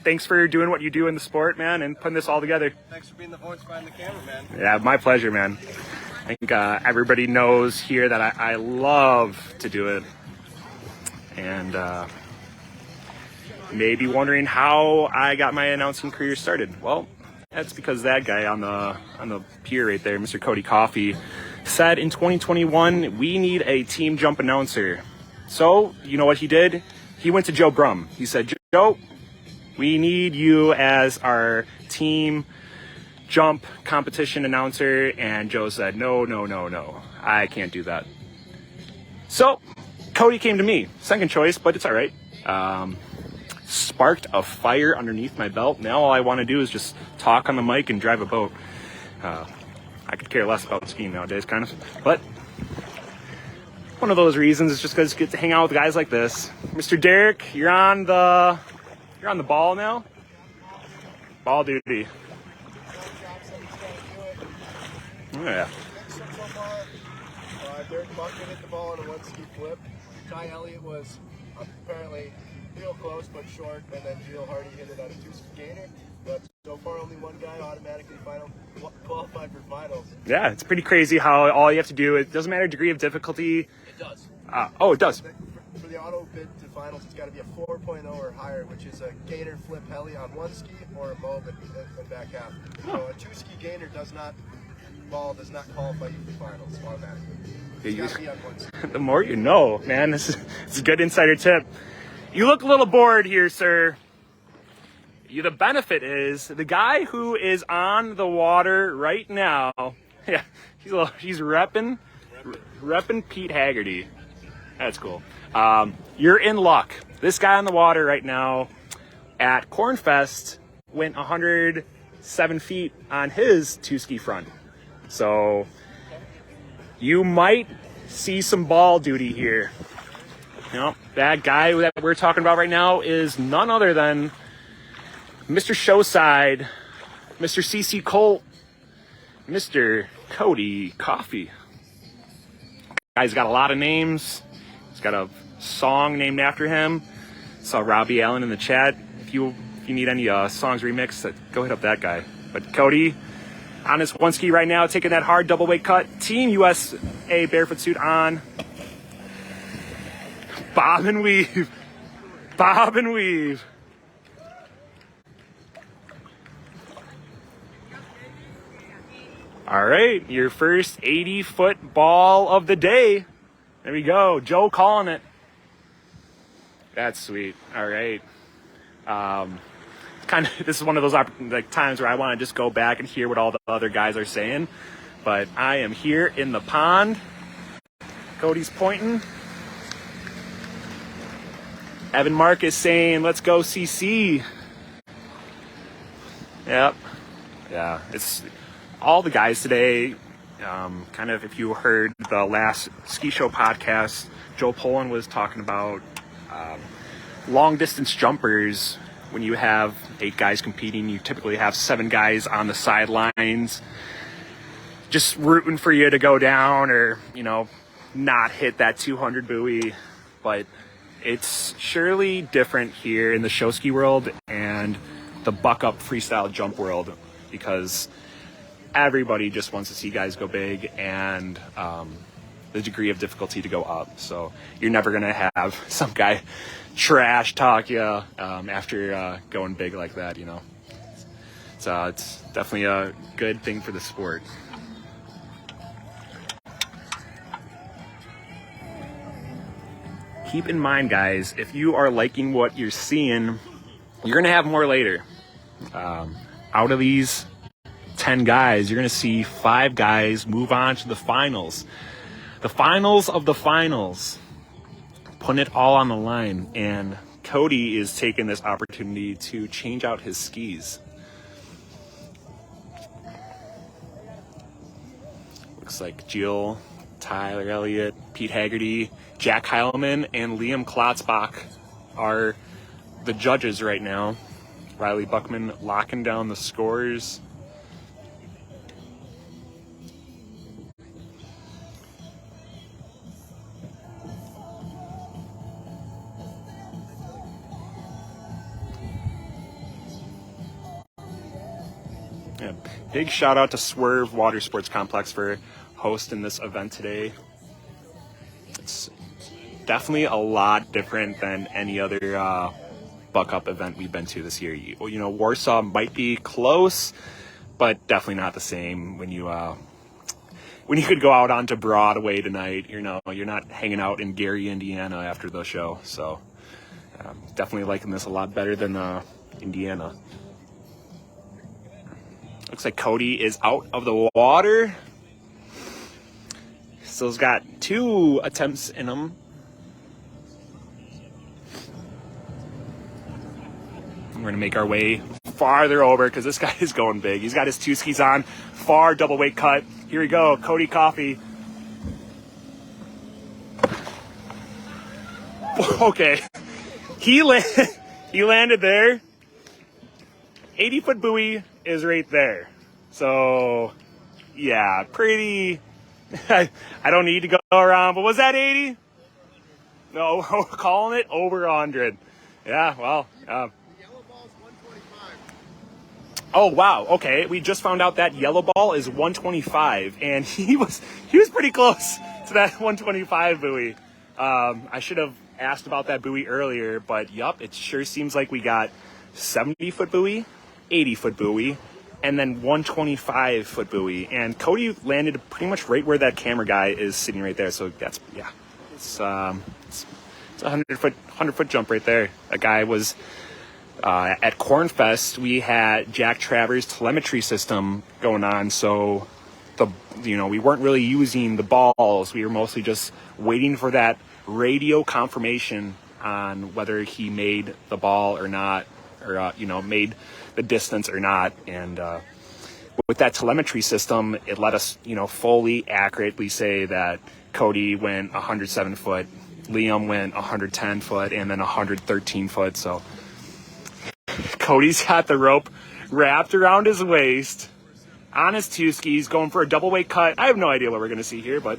thanks for doing what you do in the sport, man, and putting this all together. Thanks for being the voice behind the camera, man. Yeah, my pleasure, man. I think everybody knows here that I love to do it. And maybe wondering how I got my announcing career started. Well, that's because that guy on the pier right there, Mr. Cody Coffey, said in 2021 we need a team jump announcer. So you know what he did? He went to Joe Brum. He said, Joe, we need you as our team jump competition announcer. And Joe said, no, I can't do that. So Cody came to me, second choice, but it's all right. Sparked a fire underneath my belt. Now all I want to do is just talk on the mic and drive a boat. I could care less about skiing nowadays, kind of. But one of those reasons is just because you get to hang out with guys like this. Mr. Derek, you're on the ball now. Ball duty. Oh yeah. So far, Derek Buchman hit the ball on a one ski flip. Elliot was apparently real close but short, and then Gilles Hardy hit it on a 2-ski gainer. But so far, only one guy automatically qualified for finals. Yeah, it's pretty crazy how all you have to do, it doesn't matter degree of difficulty. It does. Oh, it does. For the auto bid to finals, it's got to be a 4.0 or higher, which is a gainer flip heli on one ski or a bow and back half. So a 2-ski gainer does not qualify you for finals automatically. It's got to be on one ski. The more you know, man. It's a good insider tip. You look a little bored here, sir. The benefit is the guy who is on the water right now. Yeah, he's repping Pete Hegarty. That's cool. You're in luck. This guy on the water right now at Cornfest went 107 feet on his 2-ski front. So you might see some ball duty here. You know, that guy that we're talking about right now is none other than Mr. Showside, Mr. CC Colt, Mr. Cody Coffey. Guy's got a lot of names. He's got a song named after him. Saw Robbie Allen in the chat. If you need any songs remixed, go hit up that guy. But Cody on his 1-ski right now, taking that hard double weight cut. Team USA barefoot suit on. Bob and weave. Bob and weave. All right, your first 80-foot ball of the day. There we go. Joe calling it. That's sweet. All right. This is one of those times where I want to just go back and hear what all the other guys are saying. But I am here in the pond. Cody's pointing. Evan Mark is saying, let's go CC. Yep. Yeah, it's all the guys today. Kind of, if you heard the last ski show podcast, Joe Poland was talking about long distance jumpers. When you have 8 guys competing, you typically have 7 guys on the sidelines just rooting for you to go down or, you know, not hit that 200 buoy. But it's surely different here in the show ski world and the buck up freestyle jump world, because everybody just wants to see guys go big and the degree of difficulty to go up. So you're never going to have some guy trash talk you after going big like that, you know. So it's definitely a good thing for the sport. Keep in mind, guys, if you are liking what you're seeing, you're going to have more later. Out of these 10 guys, you're going to see 5 guys move on to the finals. The finals of the finals. Putting it all on the line. And Cody is taking this opportunity to change out his skis. Looks like Gilles, Tyler Elliot, Pete Hegarty, Jack Heilman, and Liam Klotzbach are the judges right now. Rylee Buchman locking down the scores. Yeah, big shout out to Swerv Watersports Complex for hosting this event today. It's definitely a lot different than any other buck up event we've been to this year. You know, Warsaw might be close, but definitely not the same. When you could go out onto Broadway tonight, you know, you're not hanging out in Gary, Indiana after the show. So definitely liking this a lot better than Indiana. Looks like Cody is out of the water. Still's got 2 attempts in him. We're going to make our way farther over because this guy is going big. He's got his 2 skis on. Far double weight cut. Here we go. Cody Coffey. Okay. He landed there. 80-foot buoy is right there. So, yeah, pretty... I don't need to go around, but was that 80? No, we're calling it over 100. Yeah, well... Yellow ball's 125. Oh, wow. Okay, we just found out that yellow ball is 125, and he was pretty close to that 125 buoy. I should have asked about that buoy earlier, but yup, it sure seems like we got 70-foot buoy, 80-foot buoy, and then 125-foot buoy. And Cody landed pretty much right where that camera guy is sitting right there. So that's, yeah, it's a 100-foot jump right there. That guy was at Cornfest. We had Jack Travers' telemetry system going on, so we weren't really using the balls. We were mostly just waiting for that radio confirmation on whether he made the ball or not, or made the distance or not. And with that telemetry system, it let us fully accurately say that Cody went 107 foot, Liam went 110 foot, and then 113 foot. So Cody's got the rope wrapped around his waist on his two skis, going for a double weight cut. I have no idea what we're going to see here, but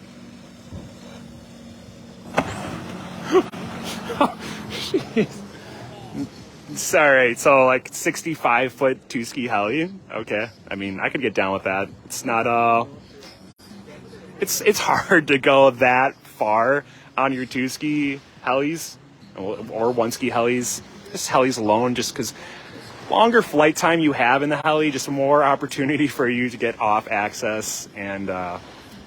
it's all right. So like 65 foot two ski heli. Okay. I mean, I could get down with that. It's not it's hard to go that far on your two ski helis or one ski helis. Just helis alone, just because longer flight time you have in the heli, just more opportunity for you to get off access, and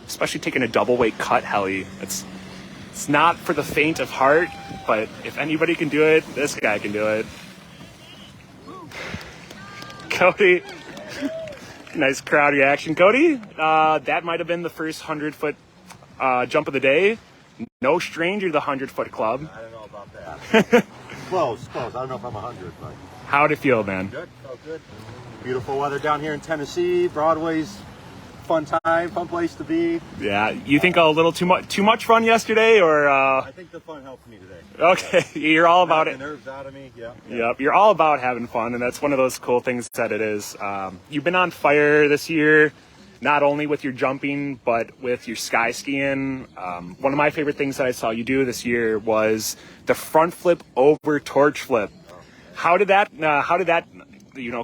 especially taking a double weight cut heli. It's not for the faint of heart, but if anybody can do it, this guy can do it. Cody, nice crowd reaction. Cody, that might have been the first 100-foot jump of the day. No stranger to the 100-foot club. I don't know about that. Close. I don't know if I'm 100, but. How'd it feel, man? Good, felt good. Beautiful weather down here in Tennessee. Broadway's fun place to be. Yeah, you think a little too much fun yesterday, or? I think the fun helped me today. Okay, you're all about it. The nerves out of me. Yeah. Yep, you're all about having fun, and that's one of those cool things that it is. You've been on fire this year, not only with your jumping, but with your sky skiing. One of my favorite things that I saw you do this year was the front flip over torch flip. How did that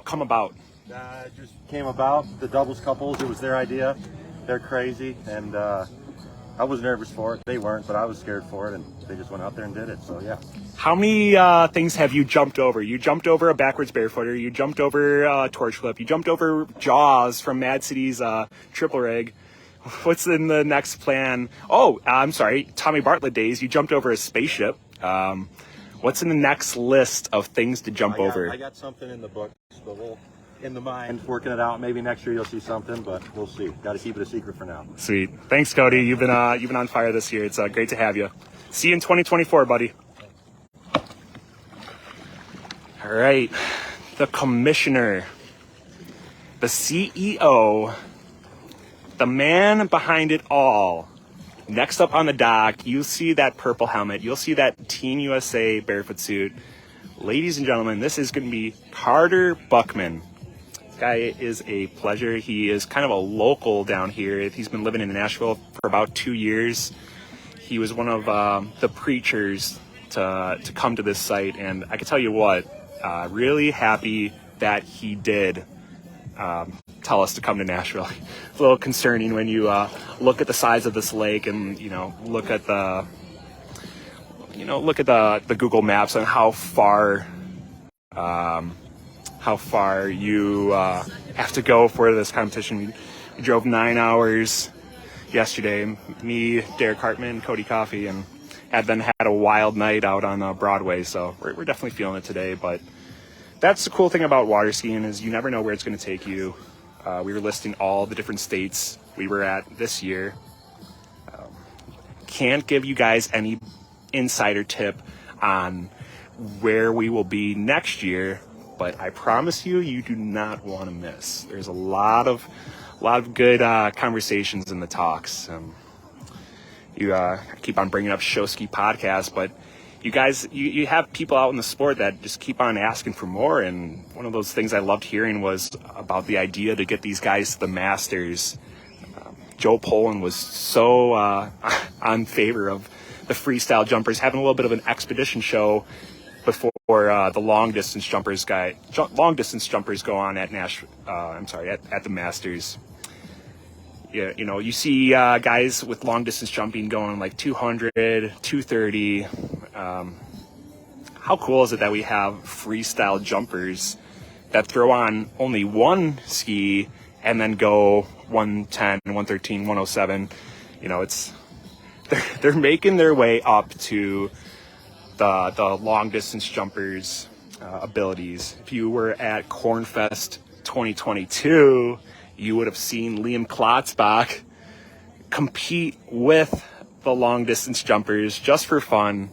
come about? It just came about. The doubles couples, it was their idea. They're crazy, and I was nervous for it. They weren't, but I was scared for it, and they just went out there and did it. So yeah. How many things have you jumped over? You jumped over a backwards barefooter. You jumped over torch flip. You jumped over Jaws from Mad City's triple rig. What's in the next plan? Oh, I'm sorry, Tommy Bartlett days. You jumped over a spaceship. What's in the next list of things to jump over? I got something in the books, but we'll in the mind working it out. Maybe next year you'll see something, but we'll see. Got to keep it a secret for now. Sweet. Thanks, Cody. You've been on fire this year. It's great to have you. See you in 2024, buddy. All right, the commissioner, the CEO, the man behind it all. Next up on the dock, you'll see that purple helmet. You'll see that Team USA barefoot suit. Ladies and gentlemen, this is going to be Kaila Buchman. This guy is a pleasure. He is kind of a local down here. He's been living in Nashville for about 2 years. He was one of the preachers to come to this site, and I can tell you what, really happy that he did tell us to come to Nashville. It's a little concerning when you look at the size of this lake and look at the Google Maps and how far you have to go for this competition. We drove 9 hours yesterday. Me, Derek Hartmann, Cody Coffey, and had a wild night out on Broadway. So we're definitely feeling it today. But that's the cool thing about water skiing is you never know where it's going to take you. We were listing all the different states we were at this year. Can't give you guys any insider tip on where we will be next year, but I promise you do not want to miss. There's a lot of good conversations in the talks. You keep on bringing up Show Ski Podcast, but you guys, you have people out in the sport that just keep on asking for more, and one of those things I loved hearing was about the idea to get these guys to the Masters. Joe Poland was so on favor of the freestyle jumpers having a little bit of an expedition show before the long distance jumpers go on at at the Masters. Yeah, you see guys with long distance jumping going like 200, 230. How cool is it that we have freestyle jumpers that throw on only one ski and then go 110, 113, 107? They're making their way up to the long distance jumpers' abilities. If you were at Cornfest 2022, you would have seen Liam Klotzbach compete with the long distance jumpers just for fun.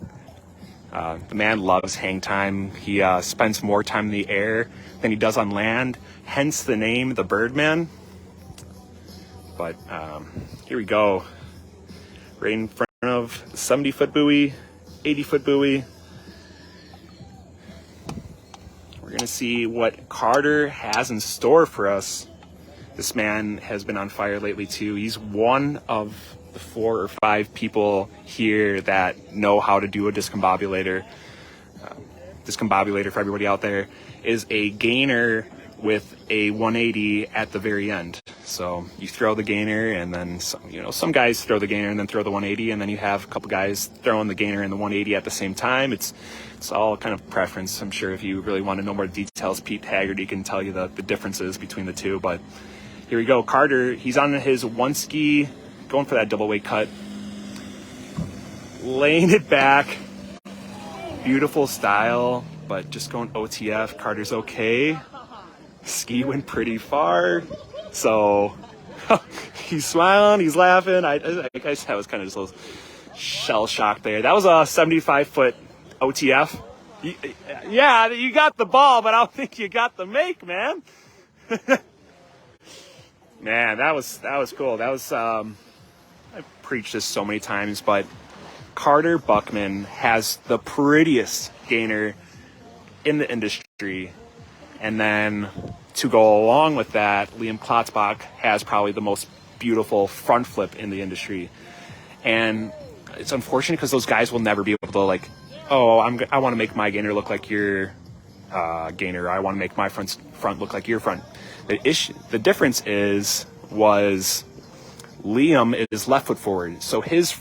The man loves hang time. He spends more time in the air than he does on land, hence the name the Birdman. But here we go, right in front of the 70-foot buoy, 80-foot buoy. We're gonna see what Carter has in store for us. This man has been on fire lately too. He's one of the 4 or 5 people here that know how to do a discombobulator. Discombobulator, for everybody out there, is a gainer with a 180 at the very end. So you throw the gainer, and then some guys throw the gainer and then throw the 180, and then you have a couple guys throwing the gainer and the 180 at the same time. It's all kind of preference. I'm sure if you really want to know more details, Pete Hegarty can tell you the differences between the two. But here we go. Carter, he's on his one ski, going for that double weight cut, laying it back. Beautiful style, but just going OTF. Carter's okay. Ski went pretty far, so he's smiling, he's laughing. I guess that was kind of just a little shell shock there. That was a 75-foot OTF. Yeah, you got the ball, but I don't think you got the make, man. Man, that was cool. That was I've preached this so many times, but Carter Buchman has the prettiest gainer in the industry. And then to go along with that, Liam Klotzbach has probably the most beautiful front flip in the industry. And it's unfortunate because those guys will never be able to, like, oh, I want to make my gainer look like your gainer. I want to make my front look like your front. The difference was Liam is left foot forward. So his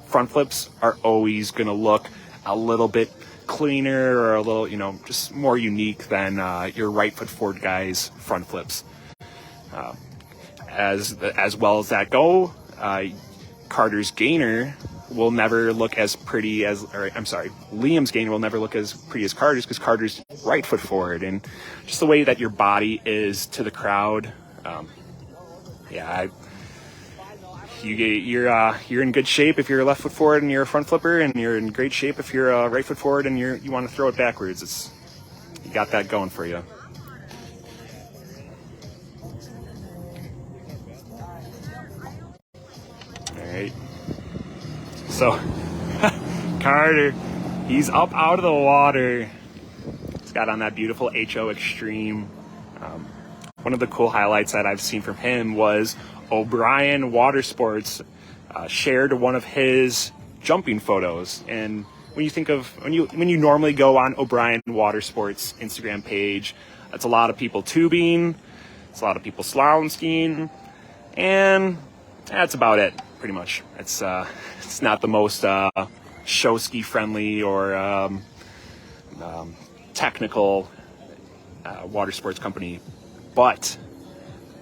front flips are always going to look a little bit cleaner or a little, just more unique than your right foot forward guys' front flips. As well as that go, Carter's gainer will never look as pretty as, Liam's gainer will never look as pretty as Carter's, because Carter's right foot forward, and just the way that your body is to the crowd. You're in good shape if you're a left foot forward and you're a front flipper, and you're in great shape if you're a right foot forward and you want to throw it backwards. You got that going for you. All right. So Carter, he's up out of the water. He's got on that beautiful HO Extreme. One of the cool highlights that I've seen from him was O'Brien Watersports shared one of his jumping photos. And when you think of when you normally go on O'Brien Watersports Instagram page, it's a lot of people tubing, it's a lot of people slalom skiing, and that's about it, pretty much. It's not the most show ski friendly or technical water sports company, but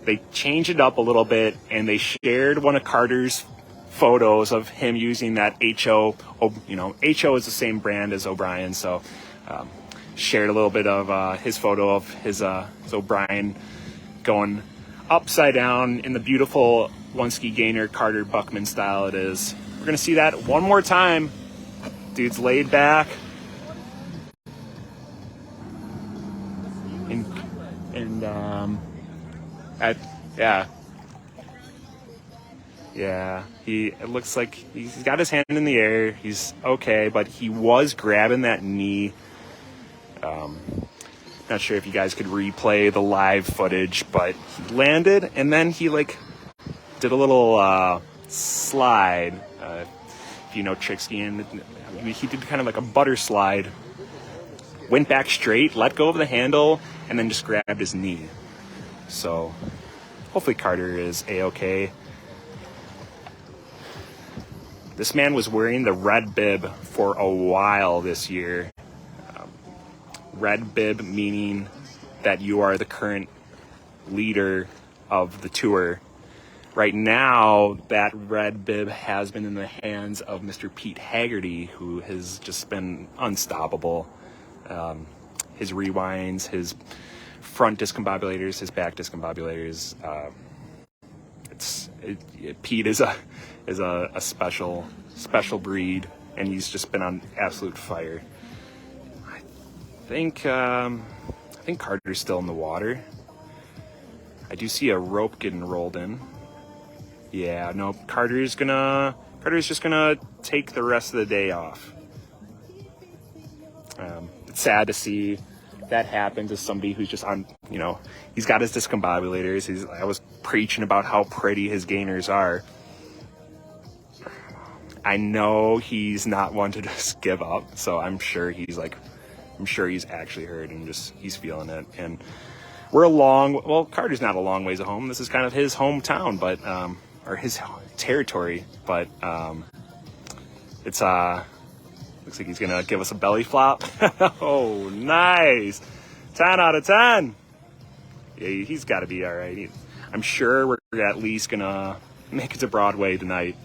they changed it up a little bit, and they shared one of Carter's photos of him using that HO. HO is the same brand as O'Brien, so shared a little bit of his photo of his O'Brien going upside down in the beautiful one ski gainer Carter Buchman style it is. We're gonna see that one more time. Dude's laid back. It looks like he's got his hand in the air. He's okay, but he was grabbing that knee. Not sure if you guys could replay the live footage, but he landed and then he did a little slide. If you know trick skiing, he did kind of like a butter slide. Went back straight, let go of the handle, and then just grabbed his knee. So hopefully Carter is A-okay. This man was wearing the red bib for a while this year. Red bib meaning that you are the current leader of the tour. Right now, that red bib has been in the hands of Mr. Pete Hegarty, who has just been unstoppable. His rewinds, his front discombobulators, his back discombobulators, Pete is a special breed, and he's just been on absolute fire. I think Carter's still in the water. I do see a rope getting rolled in. Yeah, no, Carter's just gonna take the rest of the day off. It's sad to see that happen to somebody who's just on, he's got his discombobulators. I was preaching about how pretty his gainers are. I know he's not one to just give up, so I'm sure he's actually hurt and he's feeling it. And we're Carter's not a long ways at home. This is kind of his hometown, but or his territory, but it's looks like he's gonna give us a belly flop. Oh, nice. 10 out of 10. Yeah, he's got to be all right. I'm sure we're at least gonna make it to Broadway tonight,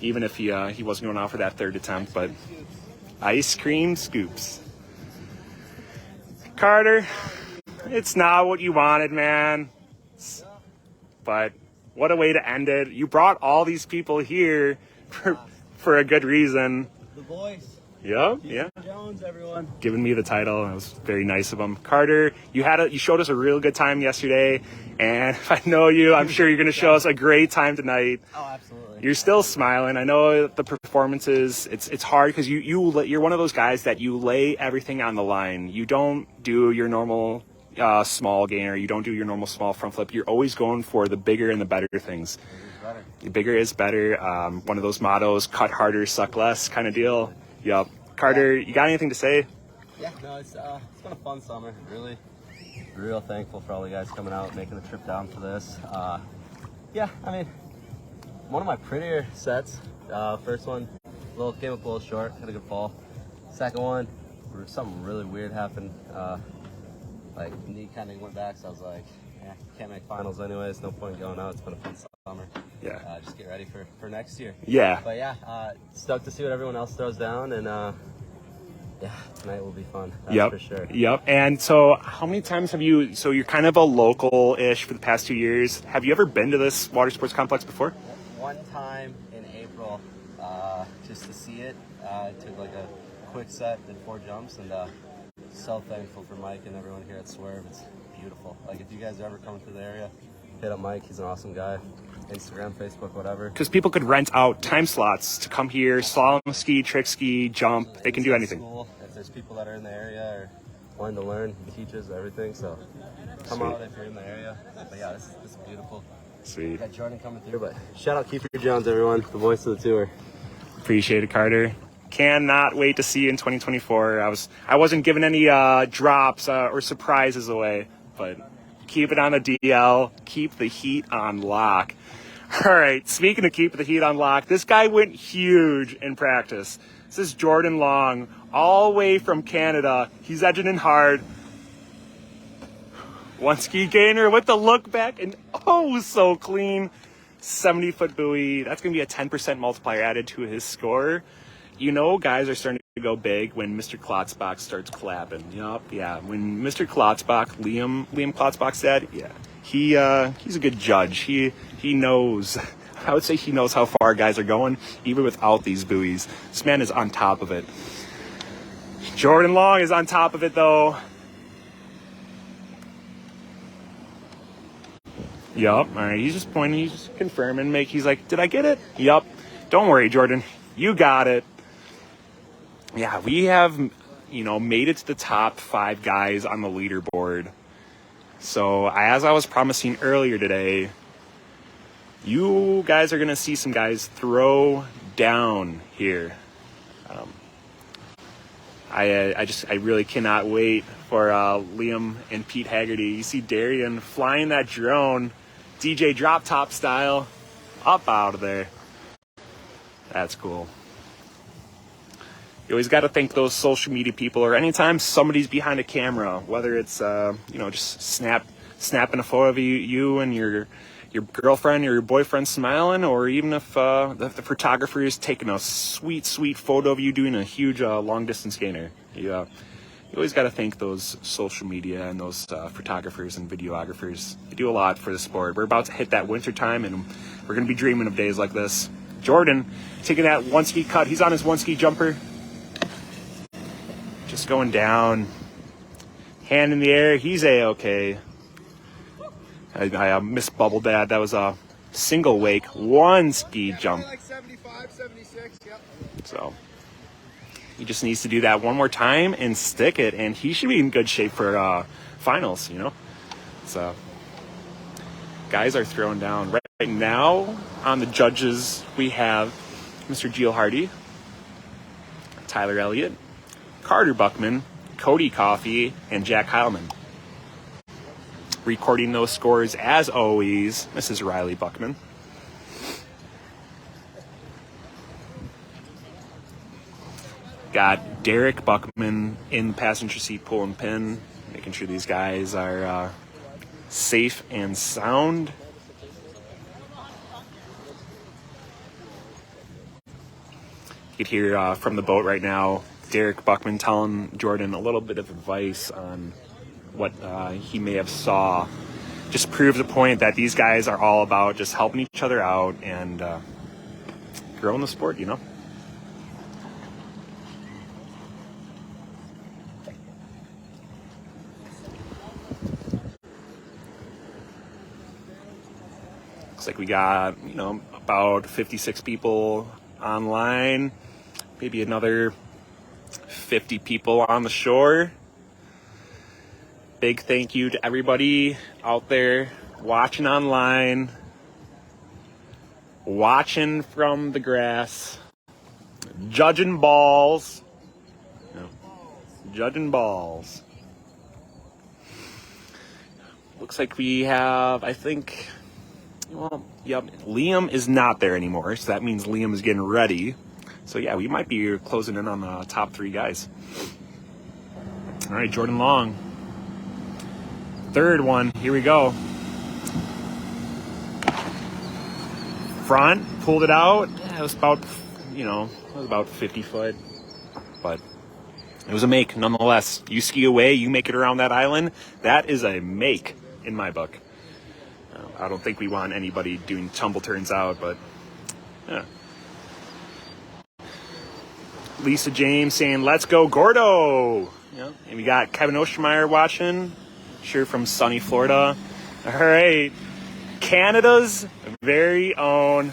even if he wasn't going out for that third attempt. But ice cream scoops. Carter, it's not what you wanted, man. But what a way to end it. You brought all these people here for a good reason. The boys. Yep, yeah. Jones, everyone. Giving me the title. That was very nice of him. Carter, you showed us a real good time yesterday, and if I know you, I'm sure you're going to show us a great time tonight. Oh, absolutely. You're still smiling. I know the performances. It's hard because you're one of those guys that you lay everything on the line. You don't do your normal small gainer. You don't do your normal small front flip. You're always going for the bigger and the better things. Bigger is better. One of those mottos: cut harder, suck less, kind of deal. Yep. Carter, you got anything to say? Yeah, no, it's been a fun summer. Really, real thankful for all the guys coming out, making the trip down for this. Yeah, I mean, one of my prettier sets. First one, came up a little short, had a good fall. Second one, something really weird happened. Like knee kind of went back, so I was like, yeah, can't make finals anyways. No point going out. It's been a fun summer. Yeah. Just get ready for next year. Yeah. But yeah, stoked to see what everyone else throws down, and yeah, tonight will be fun. That's for sure. Yep. And so how many times have you, so you're kind of a local-ish for the past 2 years. Have you ever been to this water sports complex before? One time in April, just to see it. Took like a quick set, did 4 jumps, and so thankful for Mike and everyone here at Swerv. It's beautiful. Like, if you guys are ever coming through the area, hit up Mike. He's an awesome guy. Instagram, Facebook, whatever. Because people could rent out time slots to come here, slalom ski, trick ski, jump. They can do anything. School, if there's people that are in the area or wanting to learn, he teaches everything. So come out if you're in the area. But yeah, this is beautiful. Sweet. We got Jordan coming through, but shout out Kiefer Jones, everyone, the voice of the tour. Appreciate it, Carter. Cannot wait to see you in 2024. I wasn't giving any drops or surprises away, but keep it on the DL. Keep the heat on lock. All right, speaking of keep the heat on lock, this guy went huge in practice. This is Jordan Long, all the way from Canada. He's edging in hard. One ski gainer with the look back, and oh, so clean. 70-foot buoy. That's going to be a 10% multiplier added to his score. You know, guys are starting to go big when Mr. Klotzbach starts clapping. Yup, yeah. When Mr. Klotzbach, Liam Klotzbach said, yeah, he's a good judge. He knows. I would say he knows how far guys are going, even without these buoys. This man is on top of it. Jordan Long is on top of it, though. Yup. All right. He's just pointing. He's just confirming. He's like, did I get it? Yup. Don't worry, Jordan. You got it. Yeah, we have, made it to the top 5 guys on the leaderboard. So as I was promising earlier today, you guys are going to see some guys throw down here. I really cannot wait for Liam and Pete Hegarty. You see Darian flying that drone, DJ drop top style, up out of there. That's cool. You always got to thank those social media people, or anytime somebody's behind a camera, whether it's just snapping a photo of you and your girlfriend or your boyfriend smiling, or even if the photographer is taking a sweet photo of you doing a huge long distance gainer. You always got to thank those social media and those photographers and videographers. They do a lot for the sport. We're about to hit that winter time, and We're going to be dreaming of days like this. Jordan taking that one ski cut. He's on his one ski jumper. Just going down. Hand in the air. He's A-okay. I misbubbled that. That was a single wake, one ski jump. Like 75, 76, yep. So he just needs to do that one more time and stick it, and he should be in good shape for finals, you know. So guys are throwing down. Right now on the judges we have Mr. Gilles Hardy, Tyler Elliot, Carter Buchman, Cody Coffey, and Jack Heilman. Recording those scores as always, Mrs. Rylee Buchman. Got Derek Buchman in the passenger seat pulling pin, making sure these guys are safe and sound. You could hear from the boat right now, Derek Buchman telling Jordan a little bit of advice on what he may have saw. Just proves the point that these guys are all about just helping each other out and growing the sport, you know. Looks like we got, you know, about 56 people online, maybe another 50 people on the shore. Big thank you to everybody out there watching online, watching from the grass, judging balls, judging balls. Looks like we have, I think, well, yep, Liam is not there anymore, so that means Liam is getting ready. So yeah, we might be closing in on the top 3 guys. All right, Jordan Long. Third one, here we go. Front, pulled it out. Yeah, it was about, you know, it was about 50 foot. But it was a make, nonetheless. You ski away, you make it around that island. That is a make in my book. I don't think we want anybody doing tumble turns out, but yeah. Lisa James saying, let's go Gordo. Yeah. And we got Kevin Ostermeyer watching. Sure, from sunny Florida. All right, Canada's very own.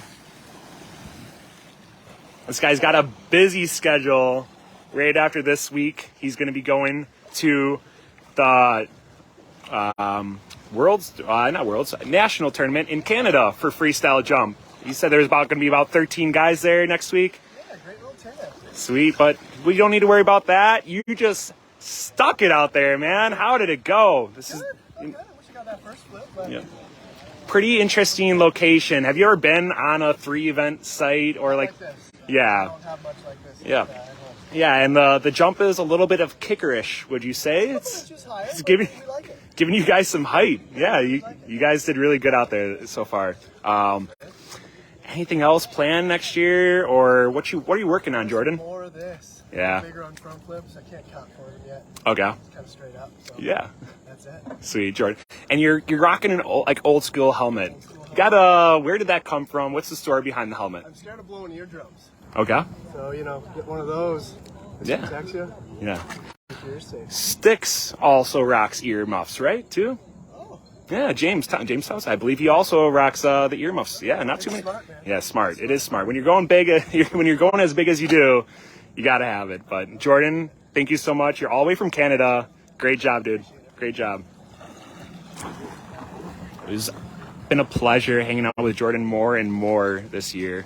This guy's got a busy schedule. Right after this week, he's going to be going to the national tournament in Canada for freestyle jump. He said there's going to be about 13 guys there next week. Yeah, great little turnout. Sweet, but we don't need to worry about that. You just stuck it out there, man. How did it go? Good. I wish I got that first flip. But yeah. Pretty interesting location. Have you ever been on a 3-event site or like this. Yeah. I don't have much like this. Yeah. Yeah, and the jump is a little bit of kickerish, would you say? It's giving you guys some height. Yeah, you guys did really good out there so far. Anything else planned next year, or what are you working on, Jordan? More of this. Yeah. Bigger on front flips. I can't count for them yet. Okay. It's kind of straight up. So Yeah. That's it. Sweet, Jordan. And you're rocking an old school helmet. You got where did that come from? What's the story behind the helmet? I'm scared of blowing eardrums. Okay. So, get one of those. Yeah. Protects you. Yeah. You're safe. Styx also rocks earmuffs, right? Too. Oh. Yeah, James Thomas. I believe he also rocks the earmuffs. Yeah, not too many. Smart, man. Yeah, smart. It is smart. When you're going big, when you're going as big as you do, you got to have it. But Jordan, thank you so much. You're all the way from Canada. Great job, dude. Great job. It's been a pleasure hanging out with Jordan more and more this year.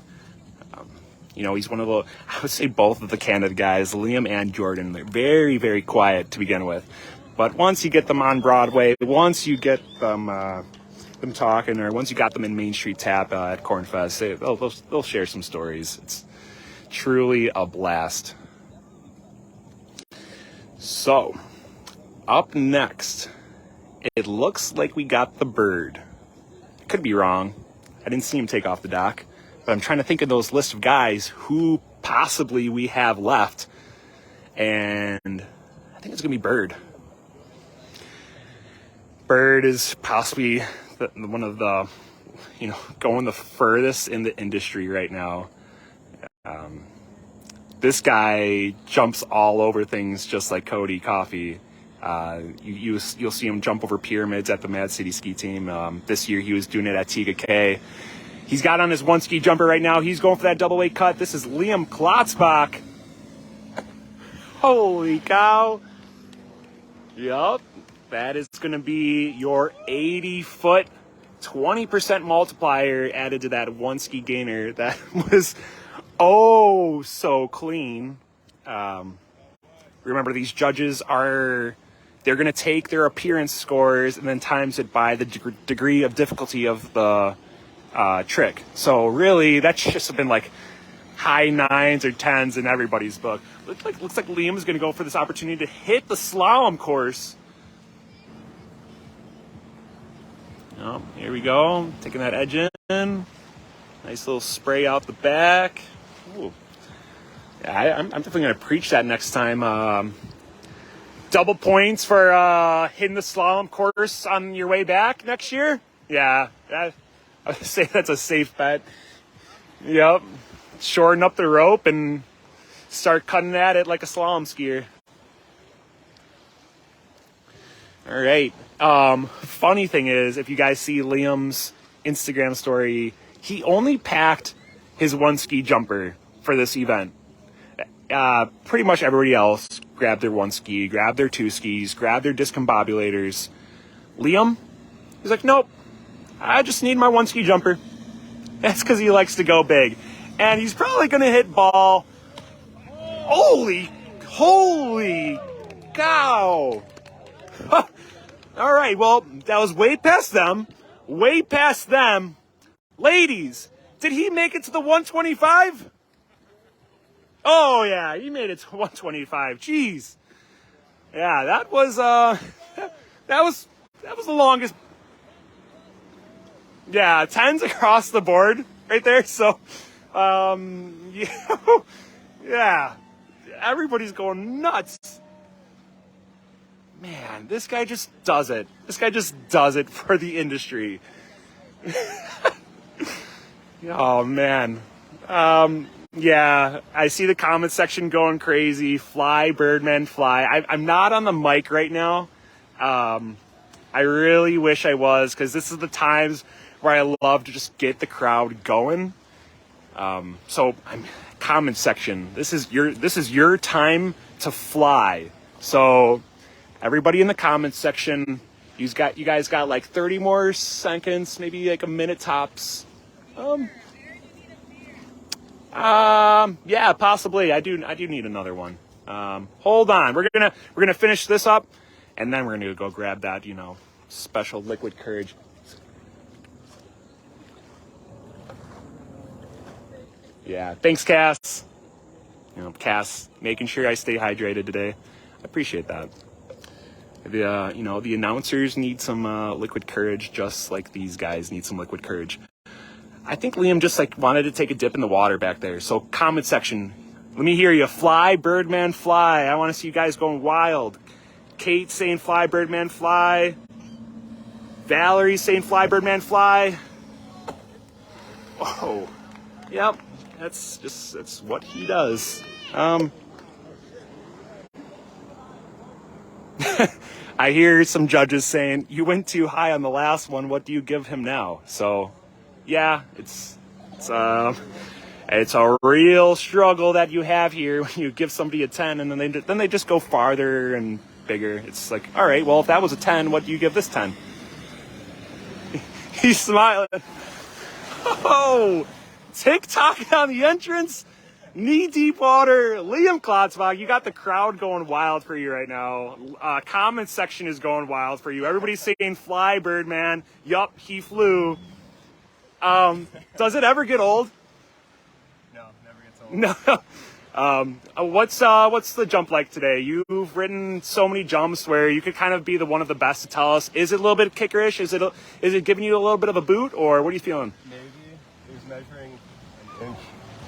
He's one of the, I would say both of the Canada guys, Liam and Jordan, they're very, very quiet to begin with. But once you get them on Broadway, once you get them talking, or once you got them in Main Street Tap at Cornfest, they'll share some stories. It's truly a blast. So, up next, it looks like we got the bird. Could be wrong. I didn't see him take off the dock. But I'm trying to think of those list of guys who possibly we have left. And I think it's going to be Bird. Bird is possibly one of the going the furthest in the industry right now. This guy jumps all over things just like Cody Coffey. You'll see him jump over pyramids at the Mad City Ski Team. This year he was doing it at Tiga K. He's got on his one ski jumper right now. He's going for that double weight cut. This is Liam Klotzbach. Holy cow. Yup. That is going to be your 80-foot, 20% multiplier added to that one ski gainer. That was so clean. Remember, these judges they're going to take their appearance scores and then times it by the degree of difficulty of the trick. So really, that should have been like high 9s or 10s in everybody's book. Looks like Liam's going to go for this opportunity to hit the slalom course. Oh, here we go. Taking that edge in. Nice little spray out the back. Ooh. Yeah, I'm definitely going to preach that next time. Double points for hitting the slalom course on your way back next year. Yeah, I would say that's a safe bet. Yep. Shorten up the rope and start cutting at it like a slalom skier. All right. Funny thing is, if you guys see Liam's Instagram story, he only packed his one ski jumper for this event. Pretty much everybody else grabbed their one ski, grabbed their two skis, grabbed their discombobulators. Liam, he's like, nope, I just need my one ski jumper. That's because he likes to go big. And he's probably going to hit ball. Holy cow. All right, well, that was way past them. Ladies, did he make it to the 125? Oh, yeah, he made it to 125. Jeez. Yeah, that was the longest. Yeah, 10s across the board right there. So, yeah, everybody's going nuts. Man, this guy just does it. This guy just does it for the industry. Oh, man. Yeah, I see the comment section going crazy. Fly, Birdman, fly. I'm not on the mic right now. I really wish I was, because this is the times where I love to just get the crowd going. So, comment section. This is your time to fly. So, everybody in the comments section, you guys got like 30 more seconds, maybe like a minute tops. Yeah, possibly. I do need another one. Hold on. We're gonna finish this up, and then we're gonna go grab that, special liquid courage. Yeah, thanks, Cass. Cass, making sure I stay hydrated today. I appreciate that. The announcers need some liquid courage, just like these guys need some liquid courage. I think Liam just wanted to take a dip in the water back there. So comment section, let me hear you. Fly, Birdman, fly. I want to see you guys going wild. Kate saying fly, Birdman, fly. Valerie saying fly, Birdman, fly. Oh, yep. That's what he does. I hear some judges saying, you went too high on the last one. What do you give him now? So, yeah, it's a real struggle that you have here when you give somebody a 10 and then they just go farther and bigger. It's like, all right, well, if that was a 10, what do you give this 10? He's smiling. Oh, TikTok on the entrance. Knee-deep water. Liam Klotzbach, you got the crowd going wild for you right now. Comment section is going wild for you. Everybody's saying fly, Birdman. Yup, he flew. Does it ever get old? No, never gets old. No. What's the jump like today? You've ridden so many jumps where you could kind of be the one of the best to tell us. Is it a little bit kickerish? Is it giving you a little bit of a boot, or what are you feeling? Maybe. It was measuring an inch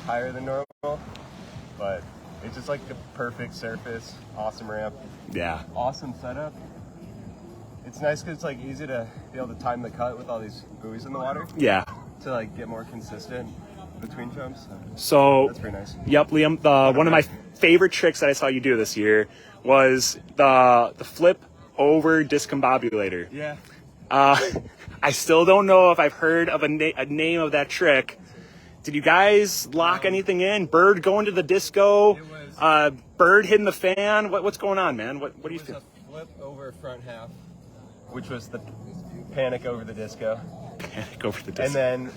higher than normal, but it's just like the perfect surface, awesome ramp. Yeah. Awesome setup. It's nice because it's like easy to be able to time the cut with all these buoys in the water. Yeah. To like get more consistent between jumps. So that's pretty nice. Yep, Liam. One of my favorite tricks that I saw you do this year was the flip over discombobulator. Yeah. I still don't know if I've heard of a name of that trick. Did you guys lock anything in? Bird going to the disco? Bird hitting the fan? What's going on, man? What do you think? It was a flip over front half, which was the panic over the disco. Panic over the disco. And then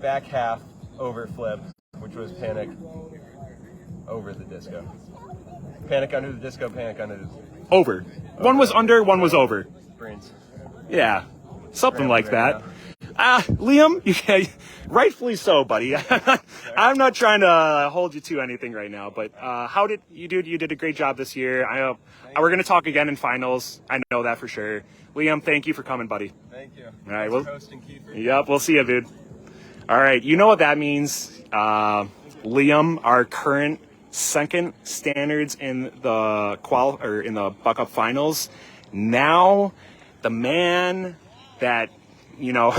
back half over flip, which was panic over the disco. Panic under the disco, panic under the... Over. One was under, one was over. Brains. Yeah, something like that. Liam, rightfully so, buddy. I'm not trying to hold you to anything right now, but how did you do? You did a great job this year. We're going to talk again in finals. I know that for sure. Liam, thank you for coming, buddy. Thank you. All right, Kiefer. We'll see you, dude. All right, you know what that means. Liam, our current second standards in the in the Buck Up finals. Now, the man that, you know,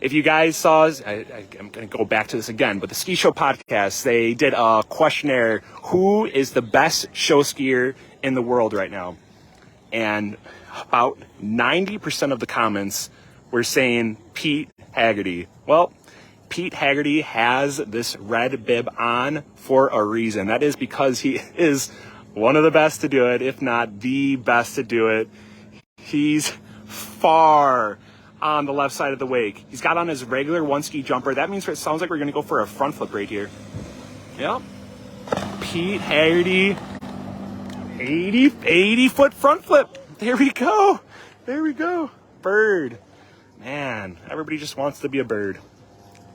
if you guys saw, I'm going to go back to this again, but the Ski Show podcast, they did a questionnaire. Who is the best show skier in the world right now? And about 90% of the comments were saying Pete Hegarty. Well, Pete Hegarty has this red bib on for a reason. That is because he is one of the best to do it, if not the best to do it. He's far on the left side of the wake. He's got on his regular one ski jumper. That means it sounds like we're going to go for a front flip right here. Yep. Pete Hegarty, 80 foot front flip. There we go. There we go. Bird. Man, everybody just wants to be a bird.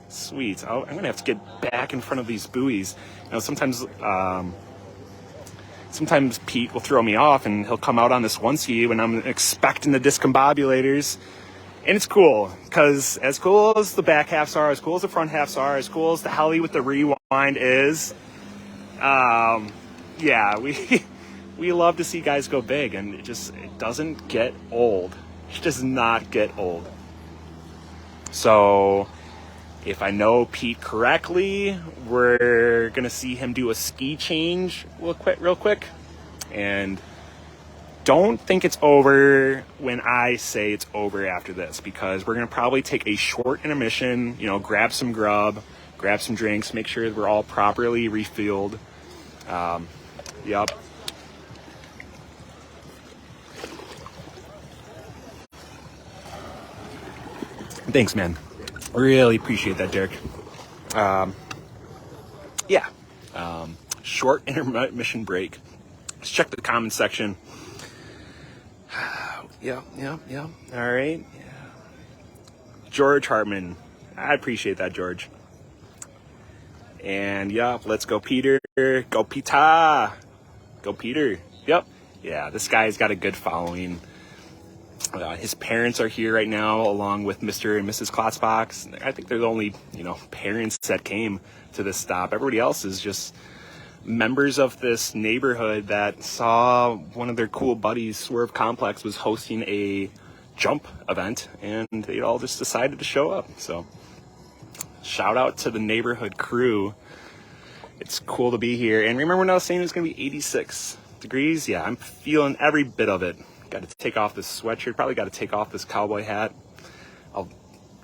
Sweet. I'm going to have to get back in front of these buoys. You know, sometimes Pete will throw me off and he'll come out on this one ski when I'm expecting the discombobulators. And it's cool, because as cool as the back halves are, as cool as the front halves are, as cool as the heli with the rewind is, yeah, we love to see guys go big, and it doesn't get old. It does not get old. So if I know Pete correctly, we're going to see him do a ski change real quick. And don't think it's over when I say it's over after this, because we're going to probably take a short intermission, you know, grab some grub, grab some drinks, make sure we're all properly refueled. Yep. Thanks, man. Really appreciate that, Derek. Yeah. Short intermission break. Let's check the comment section. Yeah. All right. Yeah. George Hartmann. I appreciate that, George. And yeah, let's go, Peter. Go, Pita. Go, Peter. Yep. Yeah, this guy's got a good following. His parents are here right now, along with Mr. and Mrs. Klotzbach. I think they're the only, parents that came to this stop. Everybody else is just members of this neighborhood that saw one of their cool buddies, Swerv Complex, was hosting a jump event, and they all just decided to show up. So shout out to the neighborhood crew. It's cool to be here. And remember when I was saying it's going to be 86 degrees? Yeah, I'm feeling every bit of it. Got to take off this sweatshirt. Probably got to take off this cowboy hat.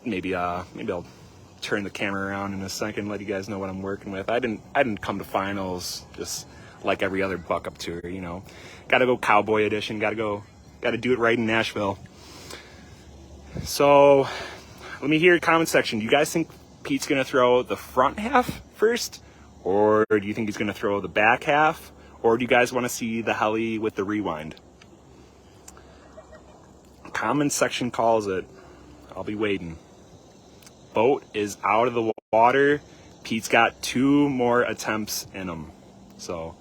Maybe I'll turn the camera around in a second, let you guys know what I'm working with. I didn't come to finals just like every other Buck Up tour, Got to go cowboy edition. Got to do it right in Nashville. So let me hear your comment section. Do you guys think Pete's gonna throw the front half first, or do you think he's gonna throw the back half, or do you guys want to see the heli with the rewind? Comment section calls it. I'll be waiting. Boat is out of the water. Pete's got 2 more attempts in him. So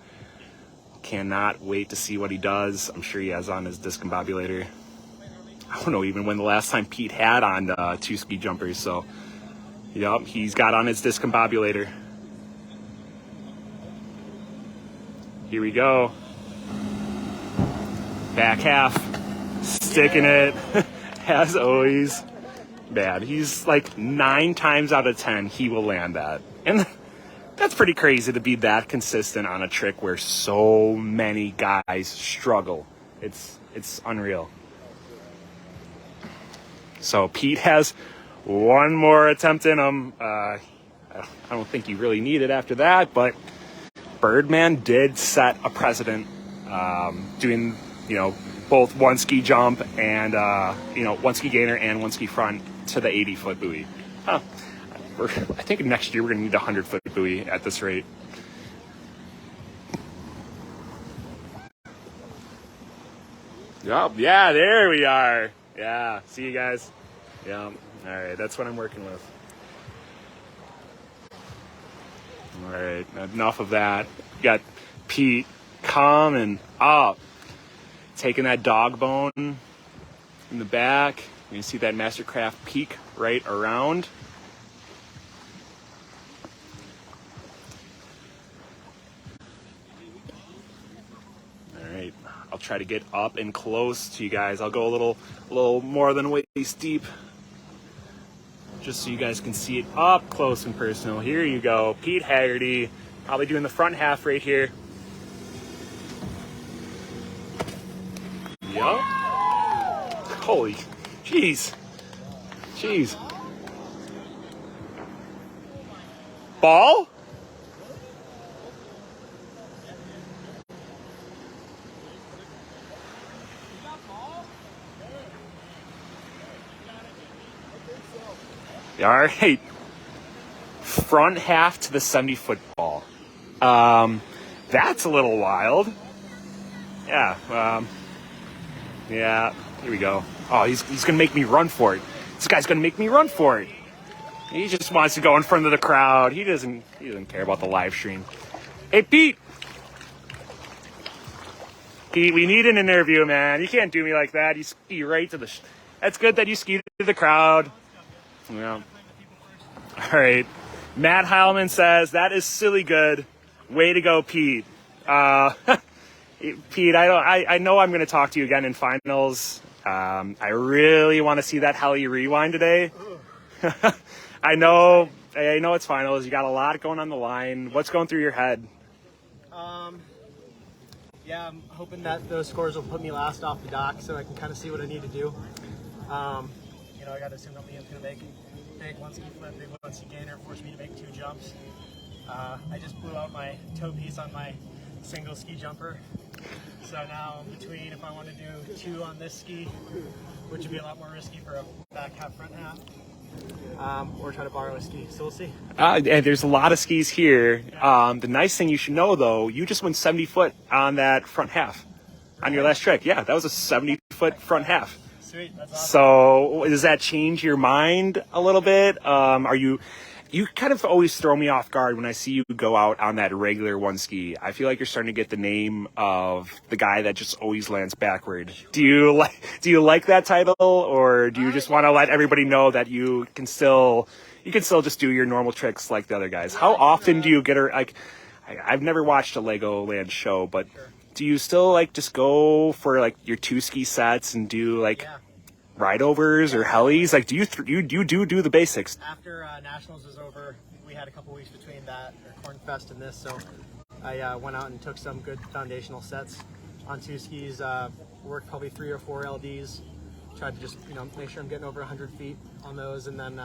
cannot wait to see what he does. I'm sure he has on his discombobulator. I don't know even when the last time Pete had on 2 ski jumpers. So, yep, he's got on his discombobulator. Here we go. Back half. sticking it, as always. Man, he's like 9 times out of 10, he will land that. And that's pretty crazy to be that consistent on a trick where so many guys struggle. It's unreal. So Pete has one more attempt in him. I don't think you really need it after that, but Birdman did set a precedent, doing, both one ski jump and, one ski gainer and one ski front to the 80-foot buoy. I think next year we're going to need a 100-foot buoy at this rate. Yep, yeah, there we are. Yeah, see you guys. Yeah, all right, that's what I'm working with. All right, enough of that. Got Pete coming up, taking that dog bone in the back. You can see that Mastercraft peak right around. All right, I'll try to get up and close to you guys. I'll go a little more than waist deep, just so you guys can see it up close and personal. Here you go, Pete Hegarty, probably doing the front half right here. Yup. Holy, jeez. Ball? All right. Front half to the 70-foot ball. That's a little wild. Yeah. Yeah. Here we go. Oh, he's gonna make me run for it. This guy's gonna make me run for it. He just wants to go in front of the crowd. He doesn't care about the live stream. Hey, Pete. Pete, we need an interview, man. You can't do me like that. You ski right to the. That's good that you ski to the crowd. Yeah. All right. Matt Heilman says that is silly good. Way to go, Pete. Pete, I know I'm going to talk to you again in finals. I really want to see that heli rewind today. I know it's finals. You got a lot going on the line. What's going through your head? Yeah, I'm hoping that those scores will put me last off the dock so I can kind of see what I need to do. I got to assume that Liam's going to make big one ski flip, big one ski gainer, force me to make 2 jumps. I just blew out my toe piece on my single ski jumper. So now I'm between if I want to do 2 on this ski, which would be a lot more risky for a back half, front half, or try to borrow a ski. So we'll see. And there's a lot of skis here. The nice thing you should know, though, you just went 70 foot on that front half on your last trick. Yeah, that was a 70-foot front half. Sweet, that's awesome. So does that change your mind a little bit? You kind of always throw me off guard when I see you go out on that regular one ski. I feel like you're starting to get the name of the guy that just always lands backward. Do you like that title, or do you just want to let everybody know that you can still just do your normal tricks like the other guys? How often do you get her? Like, I've never watched a Legoland show, but do you still just go for your 2 ski sets and do ride overs or helis? Do you do the basics? After Nationals was over, we had a couple weeks between that, or Cornfest and this, so I went out and took some good foundational sets on 2 skis, worked probably 3 or 4 LDs, tried to just make sure I'm getting over 100 feet on those, and then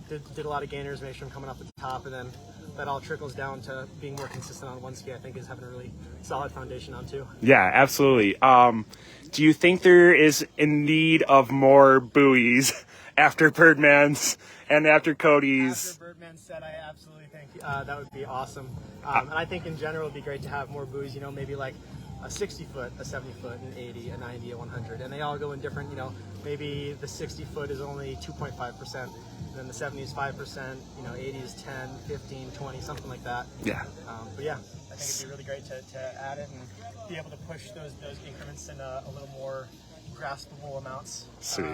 did a lot of gainers, make sure I'm coming off the top, and then that all trickles down to being more consistent on one ski. I think is having a really solid foundation on 2. Yeah, absolutely. Do you think there is in need of more buoys after Birdman's and after Cody's? After Birdman's set, I absolutely think that would be awesome. And I think in general it'd be great to have more buoys, maybe a 60-foot, a 70-foot, an 80, a 90, a 100. And they all go in different, maybe the 60-foot is only 2.5%, and then the 70 is 5%, 80 is 10, 15, 20, something like that. Yeah. But yeah, I think it'd be really great to add it and be able to push those increments in a little more graspable amounts. Sweet.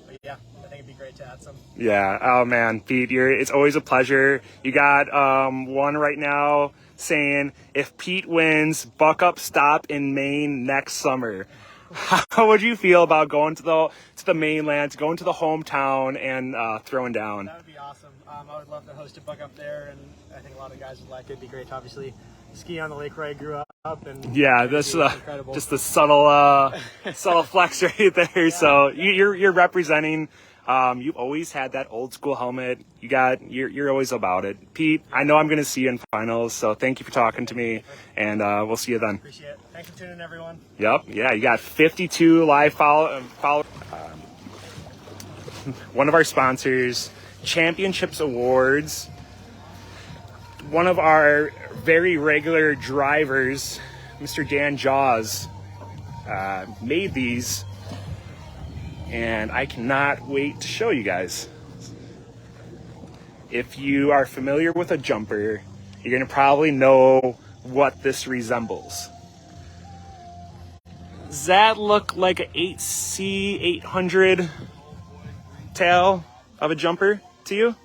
But yeah, I think it'd be great to add some. Yeah. Oh man, Pete, it's always a pleasure. You got one right now saying, if Pete wins, buck up stop in Maine next summer. How would you feel about going to the mainland, going to the hometown, and throwing down? That would be awesome. I would love to host a buck up there, and I think a lot of guys would like it. It'd be great to obviously ski on the lake where I grew up. And yeah, that's just the subtle flex right there. Yeah. So you're representing. You've always had that old school helmet. You're always about it. Pete, I know I'm going to see you in finals, so thank you for talking to me, and we'll see you then. Appreciate it. Thanks for tuning in, everyone. Yep. Yeah, you got 52 live follow. One of our sponsors, Championships Awards. One of our very regular drivers, Mr. Dan Jaws, made these. And I cannot wait to show you guys. If you are familiar with a jumper, you're gonna probably know what this resembles. Does that look like an 8C 800 tail of a jumper to you?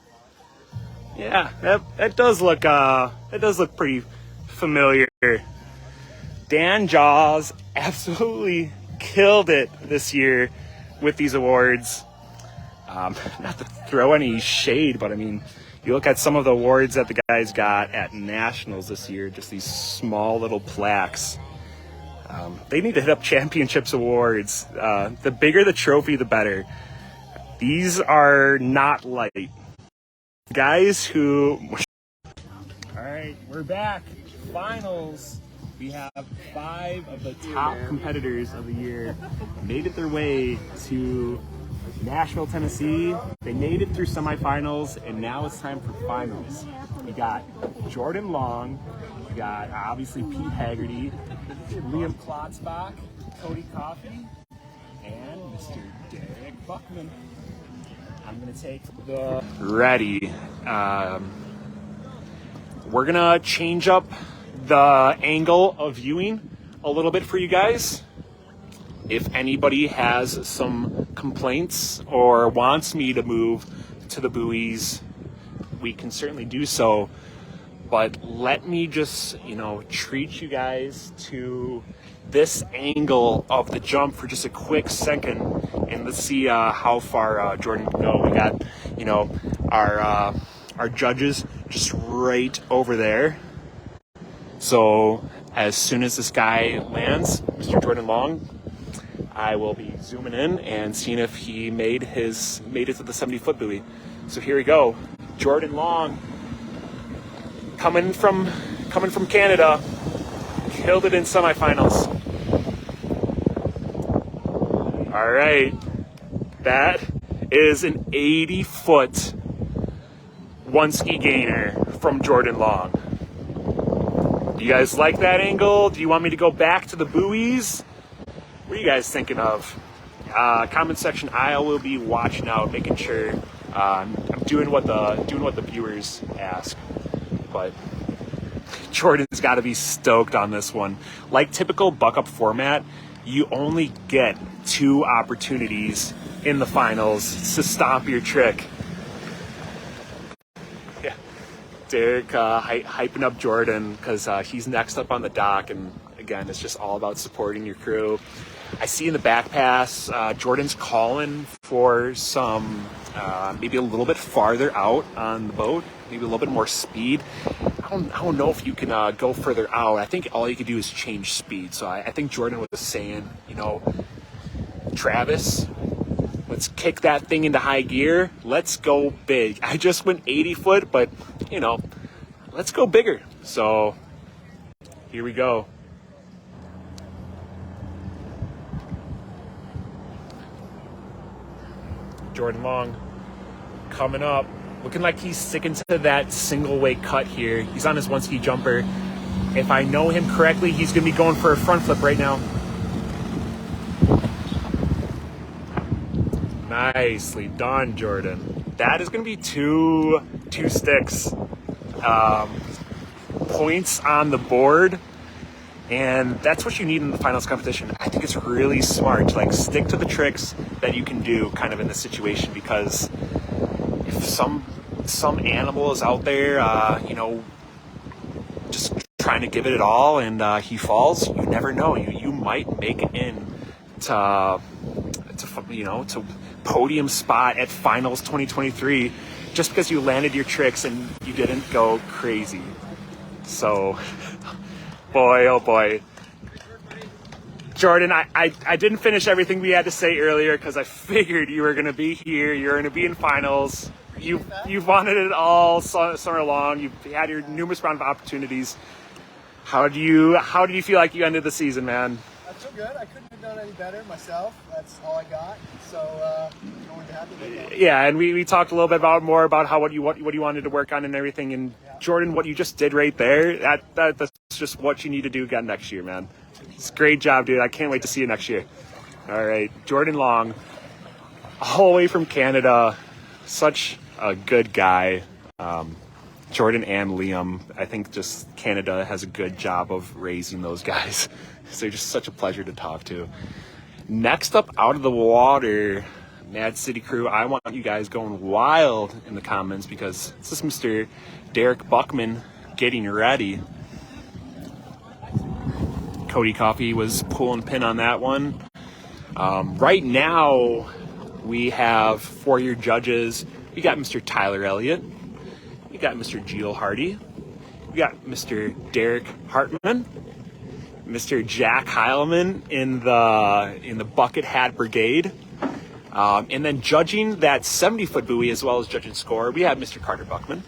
Yeah, that does look pretty familiar. Dan Jaws absolutely killed it this year with these awards. Not to throw any shade, but I mean, you look at some of the awards that the guys got at nationals this year, just these small little plaques. They need to hit up Championships Awards. The bigger the trophy, the better. These are not light. Guys who... All right, we're back. Finals. We have 5 of the top competitors of the year made it their way to Nashville, Tennessee. They made it through semifinals, and now it's time for finals. We got Jordan Long, we got obviously Pete Hegarty, Liam Klotzbach, Cody Coffey, and Mr. Derek Buchman. I'm gonna take the ready. We're gonna change up the angle of viewing a little bit for you guys. If anybody has some complaints or wants me to move to the buoys, we can certainly do so. But let me just, treat you guys to this angle of the jump for just a quick second, and let's see how far Jordan can go. We got, our judges just right over there. So as soon as this guy lands, Mr. Jordan Long, I will be zooming in and seeing if he made it to the 70-foot buoy. So here we go. Jordan Long, coming from Canada, killed it in semifinals. All right, that is an 80-foot one-ski gainer from Jordan Long. Do you guys like that angle? Do you want me to go back to the buoys? What are you guys thinking of? Comment section. I will be watching out, making sure I'm doing what the viewers ask. But Jordan's got to be stoked on this one. Like typical buck up format, you only get 2 opportunities in the finals to stomp your trick. Yeah, Derek hyping up Jordan because he's next up on the dock, and again, it's just all about supporting your crew. I see in the back pass, Jordan's calling for some, maybe a little bit farther out on the boat, maybe a little bit more speed. I don't know if you can go further out. I think all you can do is change speed. So I think Jordan was saying, Travis, let's kick that thing into high gear. Let's go big. I just went 80 foot, but, let's go bigger. So here we go. Jordan Long coming up, looking like he's sticking to that single weight cut here. He's on his one ski jumper. If I know him correctly, he's gonna be going for a front flip right now. Nicely done, Jordan. That is gonna be two sticks. Points on the board. And that's what you need in the finals competition. I think it's really smart to stick to the tricks that you can do kind of in this situation, because if some animal is out there, just trying to give it all and he falls, you never know. You might make it in to podium spot at finals 2023 just because you landed your tricks and you didn't go crazy. So, boy, oh boy. Jordan, I didn't finish everything we had to say earlier because I figured you were going to be here. You're going to be in finals. You've wanted it all summer long. You've had your numerous round of opportunities. How do you feel like you ended the season, man? I feel good. I couldn't have done any better myself. That's all I got. So going to happy with that. Yeah, and we talked a little bit more about what you wanted to work on and everything. And Jordan, what you just did right there, that's just what you need to do again next year, man. It's a great job, dude. I can't wait to see you next year. All right, Jordan Long, all the way from Canada, such a good guy. Jordan and Liam, I think just Canada has a good job of raising those guys. So they're just such a pleasure to talk to. Next up out of the water, Mad City Crew, I want you guys going wild in the comments because this is Mr. Derek Buchman getting ready. Cody Coffey was pulling pin on that one. Right now, we have 4-year judges. We got Mr. Tyler Elliot. We got Mr. Gilles Hardy. We got Mr. Derek Hartmann. Mr. Jack Heilman in the bucket hat brigade. And then judging that 70-foot buoy as well as judging score, we have Mr. Carter Buchman.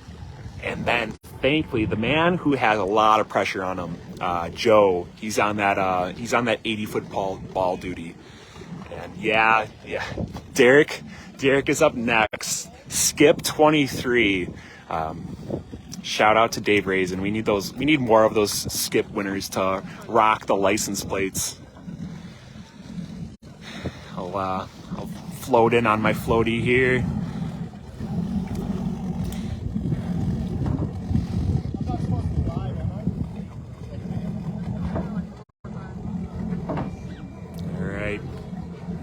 And then, thankfully, the man who has a lot of pressure on him, Joe, he's on that 80-foot ball duty. And yeah, Derek is up next. Skip 23. Shout out to Dave Raisin. We need more of those skip winners to rock the license plates. I'll float in on my floaty here.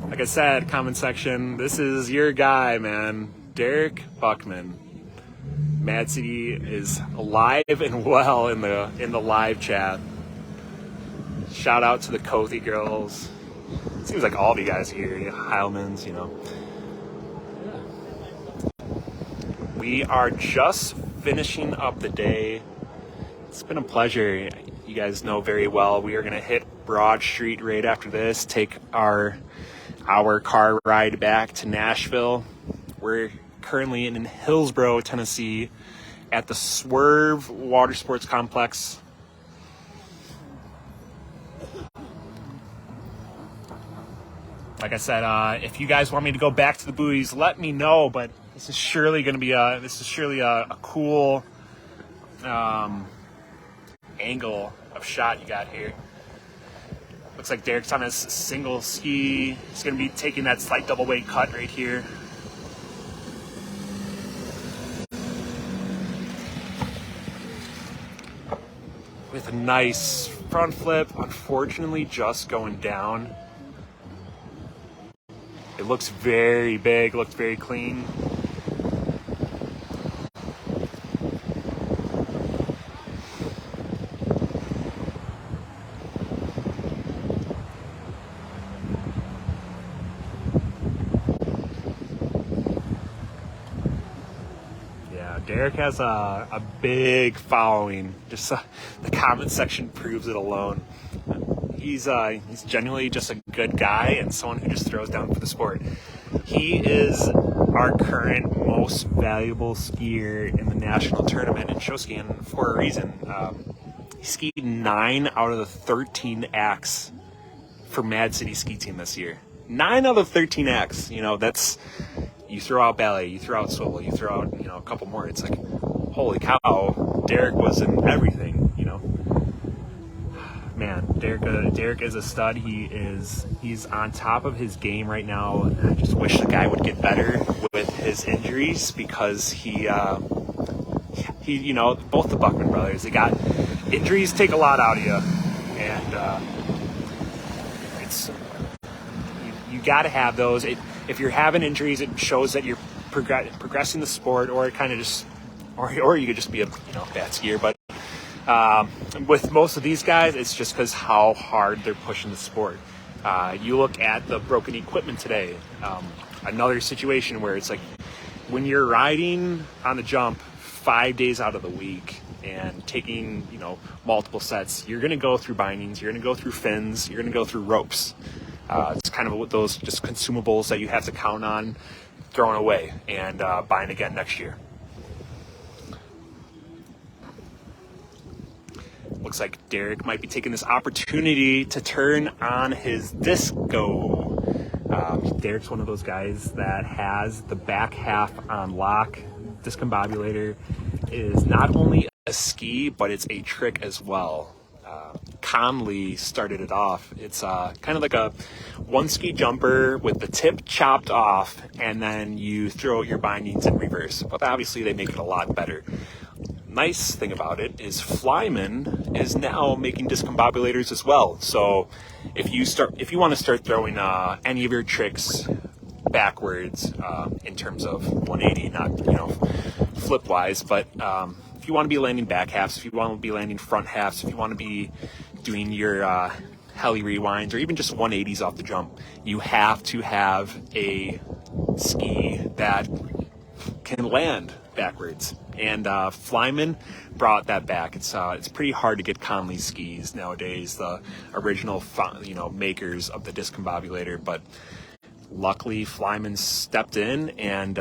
Like I said, comment section, this is your guy, man. Derek Buchman. Mad City is alive and well in the live chat. Shout out to the Coffey girls. Seems like all of you guys here, Heilmans, We are just finishing up the day. It's been a pleasure. You guys know very well we are going to hit Broad Street right after this, take our car ride back to Nashville. We're currently in Hillsborough, Tennessee at the Swerv Watersports Complex. Like I said, if you guys want me to go back to the buoys, let me know, but this is surely going to be a cool angle of shot you got here. Looks like Derek's on his single ski. He's going to be taking that slight double weight cut right here. With a nice front flip, unfortunately just going down. It looks very big, looks very clean. Derek has a big following. Just the comment section proves it alone. He's genuinely just a good guy and someone who just throws down for the sport. He is our current most valuable skier in the national tournament in show skiing for a reason. He skied 9 out of the 13 acts for Mad City Ski Team this year. 9 out of 13 acts. That's. You throw out ballet, you throw out swivel, you throw out, a couple more. It's like, holy cow, Derek was in everything, Man, Derek is a stud. He's on top of his game right now. I just wish the guy would get better with his injuries because he both the Buchman brothers, they got injuries take a lot out of you, and it's you got to have those. If you're having injuries, it shows that you're progressing the sport, or it kind of just, or you could just be a bad skier. But with most of these guys, it's just because how hard they're pushing the sport. You look at the broken equipment today. Another situation where it's like when you're riding on the jump 5 days out of the week and taking, multiple sets, you're going to go through bindings, you're going to go through fins, you're going to go through ropes. It's kind of those just consumables that you have to count on throwing away and buying again next year. Looks like Derek might be taking this opportunity to turn on his disco. Derek's one of those guys that has the back half on lock. Discombobulator is not only a ski, but it's a trick as well. Conley started it off. It's kind of like a one ski jumper with the tip chopped off, and then you throw out your bindings in reverse. But obviously they make it a lot better. Nice thing about it is Flyman is now making discombobulators as well. So if you want to start throwing any of your tricks backwards in terms of 180, not flip wise, but if you want to be landing back halves, if you want to be landing front halves, if you want to be doing your heli rewinds or even just 180s off the jump, you have to have a ski that can land backwards. And Flyman brought that back. It's pretty hard to get Conley skis nowadays, the original makers of the discombobulator, but luckily Flyman stepped in, and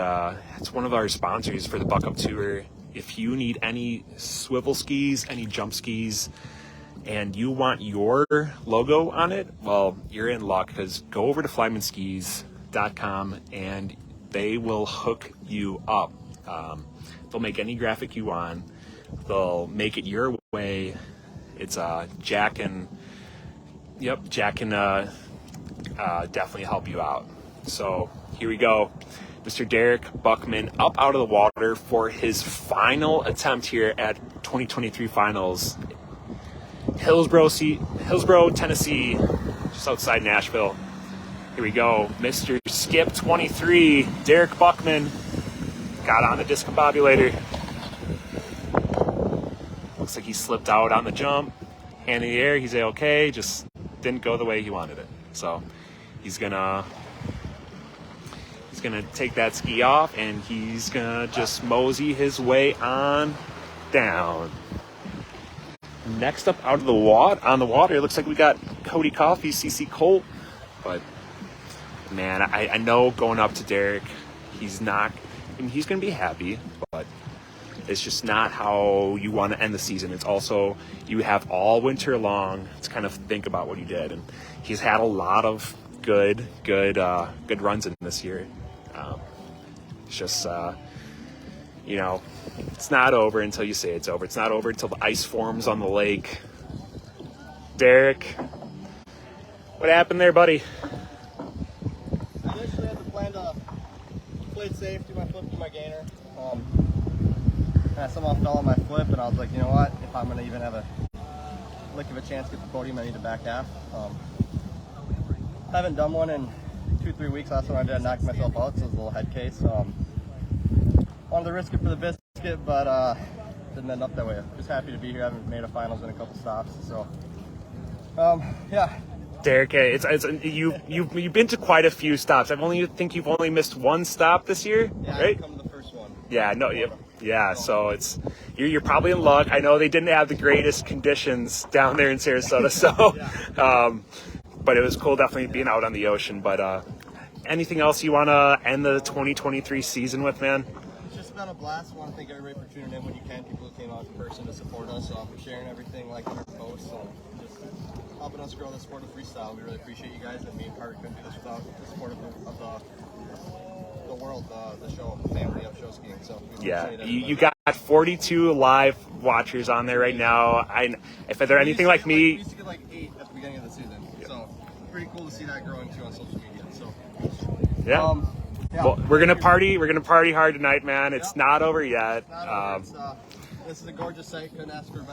it's one of our sponsors for the Buck Up Tour. If you need any swivel skis, any jump skis, and you want your logo on it, well, you're in luck, because go over to flymanskis.com and they will hook you up. They'll make any graphic you want. They'll make it your way. It's Jack can definitely help you out. So here we go. Mr. Derek Buchman up out of the water for his final attempt here at 2023 finals. Hillsborough, Tennessee, just outside Nashville. Here we go. Mr. Skip 23, Derek Buchman, got on the discombobulator. Looks like he slipped out on the jump. Hand in the air, he's okay, just didn't go the way he wanted it. So he's gonna take that ski off, and he's gonna just mosey his way on down. Next up out of the water, it looks like we got Cody Coffey, CC Colt. But man, I know going up to Derek, he's going to be happy, but it's just not how you want to end the season. It's also, you have all winter long to kind of think about what you did, and he's had a lot of good runs in this year. It's just, it's not over until you say it's over. It's not over until the ice forms on the lake. Derek, what happened there, buddy? I initially had the plan to play it safe, do my flip to my gainer. I somehow fell on my flip, and I was like, you know what? If I'm going to even have a lick of a chance to get the podium, I need a back half. I haven't done one in 2-3 weeks. Last one I did, I knocked myself out, so it was a little head case. Wanted to risk it for the biscuit, but didn't end up that way. Just happy to be here. I haven't made a finals in a couple stops, so yeah. Derek, you've been to quite a few stops. I think you've only missed one stop this year, yeah, right? I come to the first one. Yeah, no, yeah. So you're probably in luck. I know they didn't have the greatest conditions down there in Sarasota, so but it was cool, definitely being out on the ocean. But anything else you want to end the 2023 season with, man? It's just been a blast. I want to thank everybody for tuning in when you can. People who came out in person to support us, for sharing everything, like our posts, just helping us grow the sport of freestyle. We really appreciate you guys, and me and Carter couldn't do this without the support of the world, the show, family of show skiing. So we appreciate you got 42 live watchers on there right now. If they're anything like me, we used to get like 8 at the beginning of the season. So pretty cool to see that growing too on social media. So yeah. Well, we're gonna party. We're gonna party hard tonight, man. It's not over yet. This is a gorgeous site. Couldn't ask for a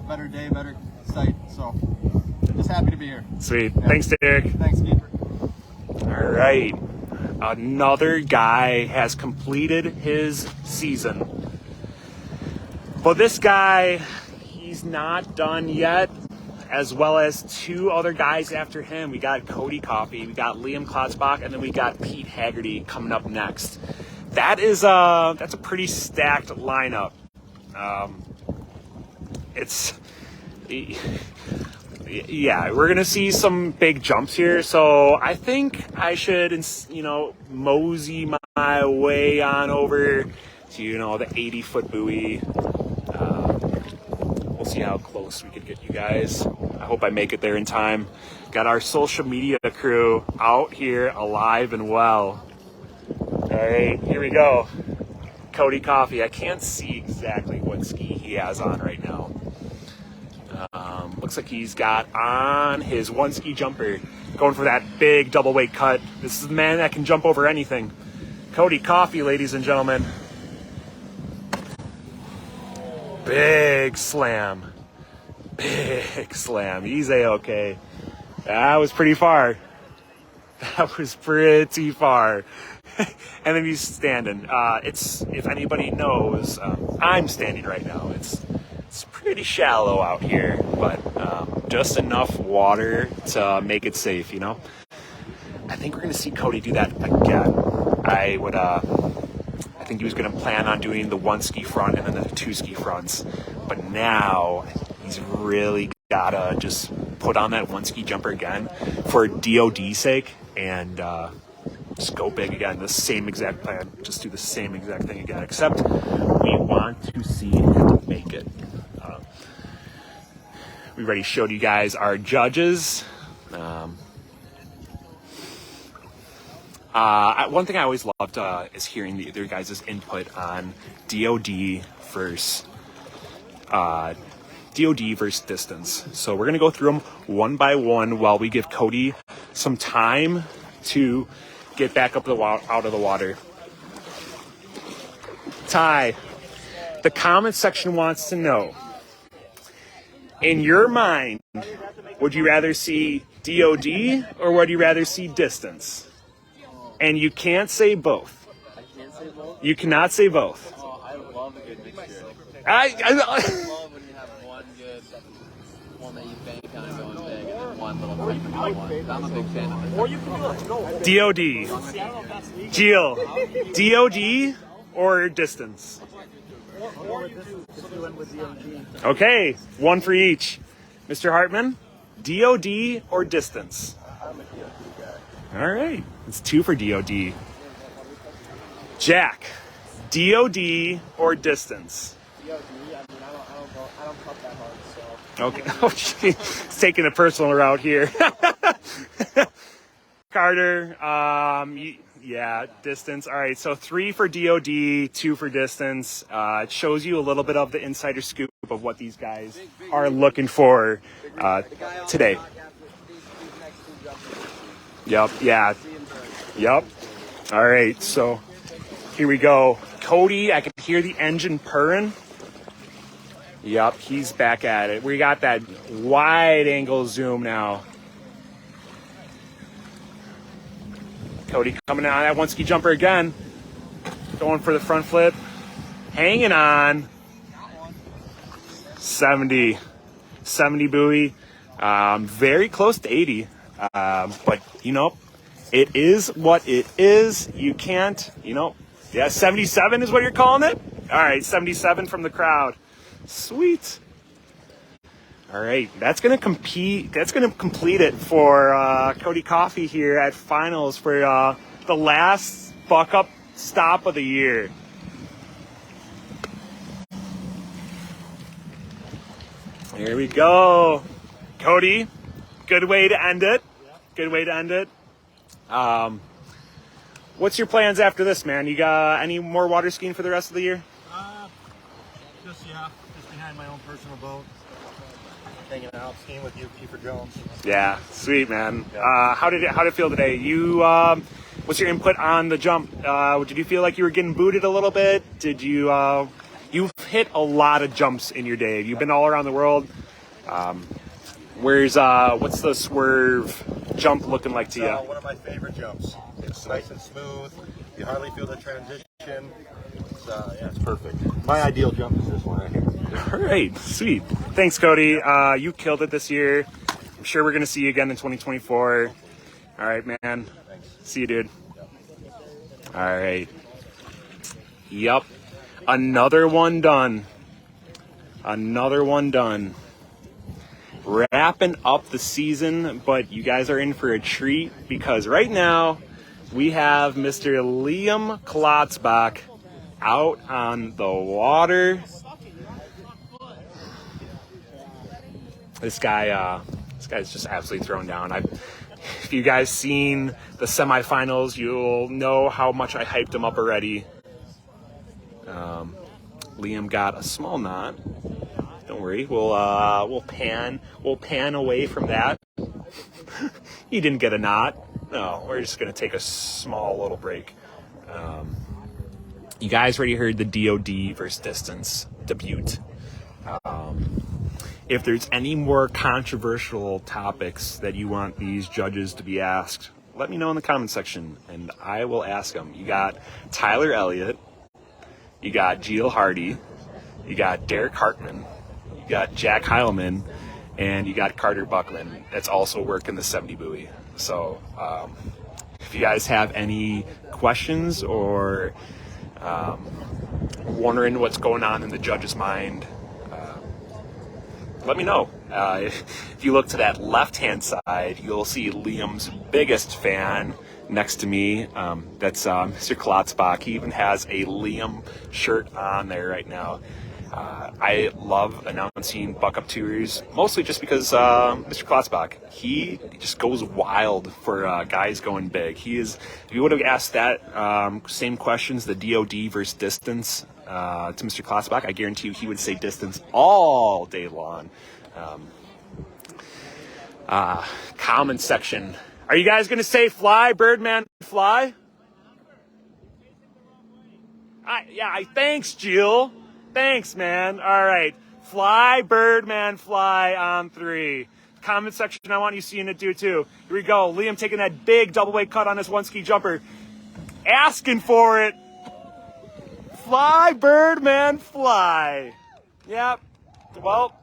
better day, better site. So just happy to be here. Sweet. Yeah. Thanks, Derek. Thanks, Keeper. All right. Another guy has completed his season. But this guy, he's not done yet. as well as 2 other guys after him. We got Cody Coffey, we got Liam Klotzbach, and then we got Pete Hegarty coming up next. That's a pretty stacked lineup. Yeah, we're gonna see some big jumps here, so I think I should, mosey my way on over to, the 80-foot buoy. We'll see how close we could get you guys. I hope I make it there in time. Got our social media crew out here alive and well. All right, here we go. Cody Coffey. I can't see exactly what ski he has on right now. Looks like he's got on his 1-ski jumper, going for that big double weight cut. This is the man that can jump over anything. Cody Coffey, ladies and gentlemen. Big slam. Big slam. He's A-okay. That was pretty far. That was pretty far. And then he's standing. If anybody knows, I'm standing right now. It's pretty shallow out here, but just enough water to make it safe, I think we're going to see Cody do that again. I think he was going to plan on doing the 1-ski front and then the 2-ski fronts, but now he's really got to just put on that 1-ski jumper again for DOD's sake and just go big again. The same exact plan. Just do the same exact thing again, except we want to see him make it. We already showed you guys our judges. One thing I always loved is hearing the other guys' input on DOD versus distance. So we're going to go through them one by one while we give Cody some time to get back up out of the water. Ty, the comment section wants to know, in your mind, would you rather see DOD or would you rather see distance? And you can't say both. I can't say both? You cannot say both. Oh, I love a good mixture. I love when you have one that you bank on going big, and then one little technical one. I'm a big fan of it. Or you can DOD. Gilles, DOD or distance? Okay, one for each. Mr. Hartmann, DOD or distance? I'm a DOD guy. All right, it's 2 for DOD. Jack, DOD or distance? DOD, I don't cut that hard, so. Okay, oh, he's taking a personal route here. Carter, yeah, distance. All right, so 3 for DOD, 2 for distance. It shows you a little bit of the insider scoop of what these guys are looking for today. Yep, yeah. Yep. All right, so here we go. Cody, I can hear the engine purring. Yep, he's back at it. We got that wide angle zoom now. Cody coming out that 1-ski jumper again. Going for the front flip. Hanging on. 70 buoy. Very close to 80. But, it is what it is. You can't, yeah, 77 is what you're calling it? All right, 77 from the crowd. Sweet. All right, that's going to complete it for Cody Coffey here at finals for the last buck up stop of the year. Here we go. Cody, good way to end it. Good way to end it. What's your plans after this, man? You got any more water skiing for the rest of the year? Just behind my own personal boat. Hanging out, skiing with you, Kiefer Jones. Yeah, sweet, man. How did it feel today? What's your input on the jump? Did you feel like you were getting booted a little bit? Did you? You've hit a lot of jumps in your day. You've been all around the world. What's the Swerv jump looking like to you? One of my favorite jumps. It's nice and smooth. You hardly feel the transition. It's perfect. My ideal jump is this one right here. All right, sweet. Thanks, Cody. You killed it this year. I'm sure we're going to see you again in 2024. All right, man. Thanks. See you, dude. All right. Yep. Another one done. Another one done. Wrapping up the season, but you guys are in for a treat because right now we have Mr. Liam Klotzbach out on the water. This guy's just absolutely thrown down. If you guys seen the semifinals, you'll know how much I hyped him up already. Liam got a small knot. Don't worry, we'll pan away from that. He didn't get a knot. No, we're just gonna take a small little break. You guys already heard the DOD versus distance debut. If there's any more controversial topics that you want these judges to be asked, let me know in the comment section and I will ask them. You got Tyler Elliot, you got Gilles Hardy, you got Derek Hartmann, you got Jack Heilman, and you got Carter Buckman that's also working the 70 buoy. So if you guys have any questions or wondering what's going on in the judge's mind, let me know. If you look to that left-hand side, you'll see Liam's biggest fan next to me. That's Mr. Klotzbach. He even has a Liam shirt on there right now. I love announcing Buck Up Tours, mostly just because Mr. Klotzbach, he just goes wild for guys going big. If you would have asked that same questions, the DOD versus distance, to Mr. Klotzbach, I guarantee you he would say distance all day long. Comment section. Are you guys going to say fly, Birdman, fly? Thanks, Jill. Thanks, man. All right. Fly, Birdman, fly on 3. Comment section, I want you seeing it do too. Here we go. Liam taking that big double weight cut on his one ski jumper. Asking for it. Fly, Birdman, fly. Yep. Well,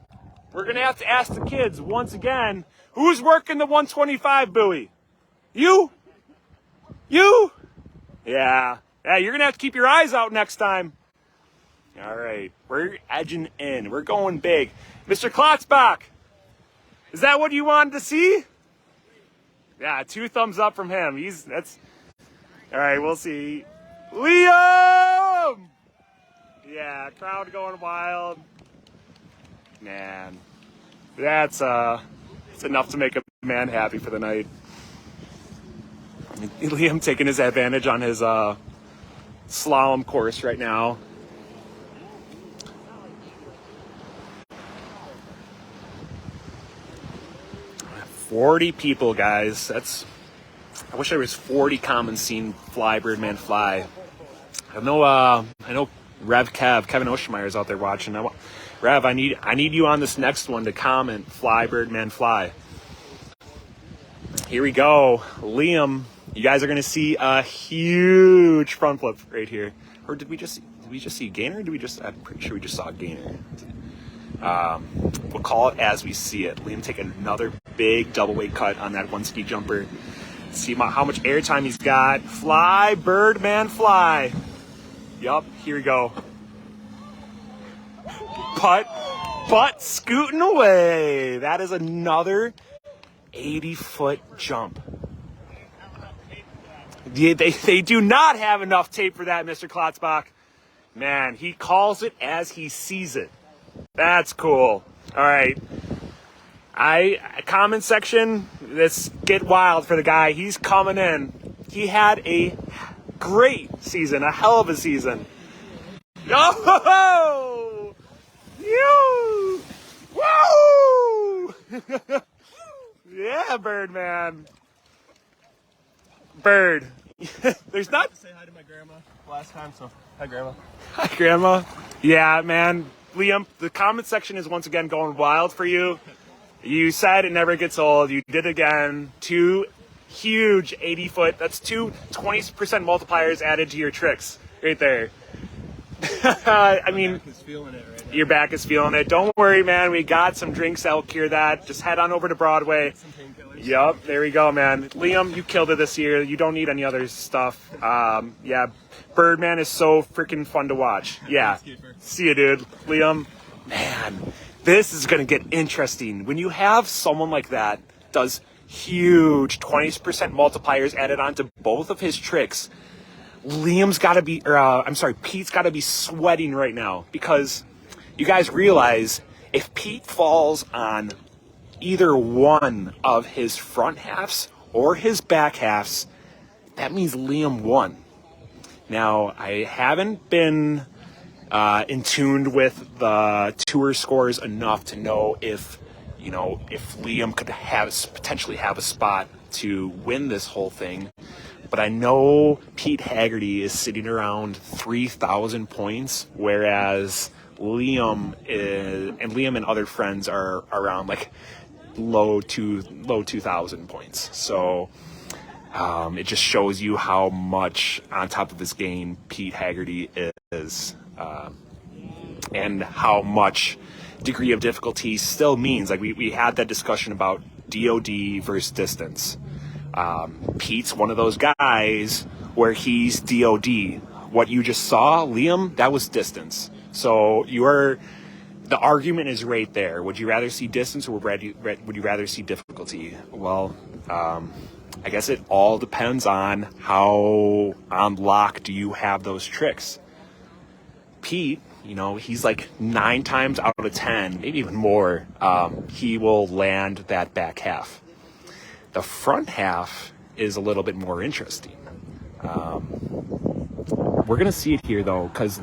we're going to have to ask the kids once again, who's working the 125 buoy? You? You? Yeah. You're going to have to keep your eyes out next time. All right. We're edging in. We're going big. Mr. Klotzbach, is that what you wanted to see? Yeah, 2 thumbs up from him. All right, we'll see. Liam! Yeah, crowd going wild. Man, it's enough to make a man happy for the night. Liam taking his advantage on his slalom course right now. $40 people, guys. I wish there was 40 comments seeing fly, Birdman, fly. I know Kevin Oschmeyer is out there watching. Rev, I need you on this next one to comment fly, Birdman, fly. Here we go. Liam, you guys are going to see a huge front flip right here. Or did we just see Gainer? I'm pretty sure we just saw Gainer. We'll call it as we see it. Liam taking another big double weight cut on that one ski jumper. See how much airtime he's got. Fly, Birdman, fly. Yup, here we go. But scooting away. That is another 80-foot jump. They do not have enough tape for that, Mr. Klotzbach. Man, he calls it as he sees it. That's cool. All right. Comment section, let's get wild for the guy. He's coming in. He had a great season, a hell of a season. Oh! You! Woo! Yeah, Birdman. Bird. There's not. Say hi to my grandma last time, so hi, Grandma. Hi, Grandma. Yeah, man. Liam, the comment section is once again going wild for you. You said it never gets old. You did it again. 2 huge 80-foot. That's 2 20% multipliers added to your tricks right there. I mean, He's feeling it right Your back is feeling it. Don't worry, man. We got some drinks that'll cure that. Just head on over to Broadway. Yep, there we go, man. Liam, you killed it this year. You don't need any other stuff. Yeah, Birdman is so freaking fun to watch. Yeah. See you, dude. Liam, man, this is going to get interesting. When you have someone like that does huge 20% multipliers added onto both of his tricks, Liam's got to be, Pete's got to be sweating right now, because you guys realize if Pete falls on either one of his front halves or his back halves, that means Liam won. Now, I haven't been in tune with the tour scores enough to know if Liam could potentially have a spot to win this whole thing. But I know Pete Hegarty is sitting around 3,000 points, whereas Liam and other friends are around like low 2,000 points. So it just shows you how much on top of his game Pete Hegarty is, and how much degree of difficulty still means. Like we had that discussion about DOD versus distance. Pete's one of those guys where he's DOD. What you just saw, Liam, that was distance. So the argument is right there. Would you rather see distance, or would you rather see difficulty? Well, I guess it all depends on how on lock do you have those tricks. Pete, he's like 9 times out of 10, maybe even more, he will land that back half. The front half is a little bit more interesting. We're going to see it here, though, because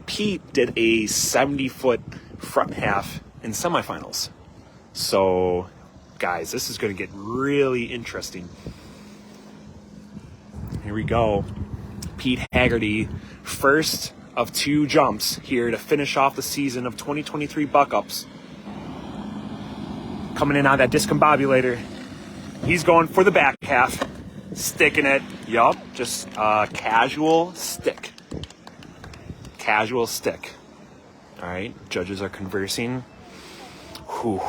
Pete did a 70-foot front half in semifinals. So, guys, this is going to get really interesting. Here we go. Pete Hegarty, first of 2 jumps here to finish off the season of 2023 Buck-Ups. Coming in on that discombobulator. He's going for the back half, sticking it. Yup, just casual stick. Casual stick. All right, judges are conversing. Whew,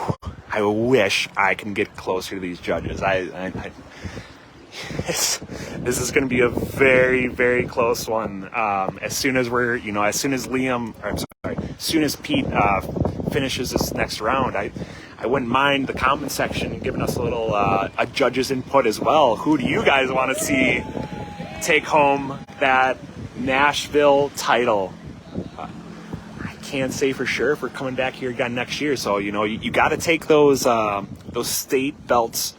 I wish I can get closer to these judges. This is going to be a very, very close one. As soon as Pete finishes this next round, I wouldn't mind the comment section giving us a little a judge's input as well. Who do you guys want to see take home that Nashville title? I can't say for sure if we're coming back here again next year. So you got to take those state belts.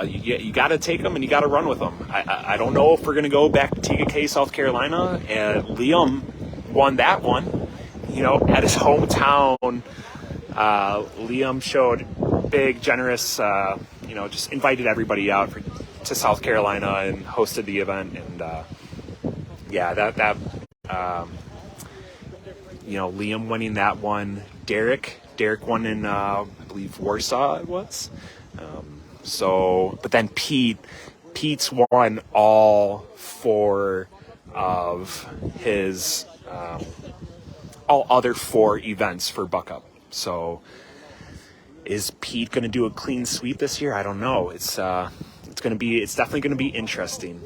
You got to take them and you got to run with them. I don't know if we're going to go back to TKK, South Carolina, and Liam won that one. At his hometown, Liam showed big, generous, just invited everybody out to South Carolina and hosted the event. And Liam winning that one. Derek won in, I believe, Warsaw it was. But then Pete's won all 4 of his, all other 4 events for Buck-Up. So is Pete going to do a clean sweep this year? I don't know. It's definitely going to be interesting.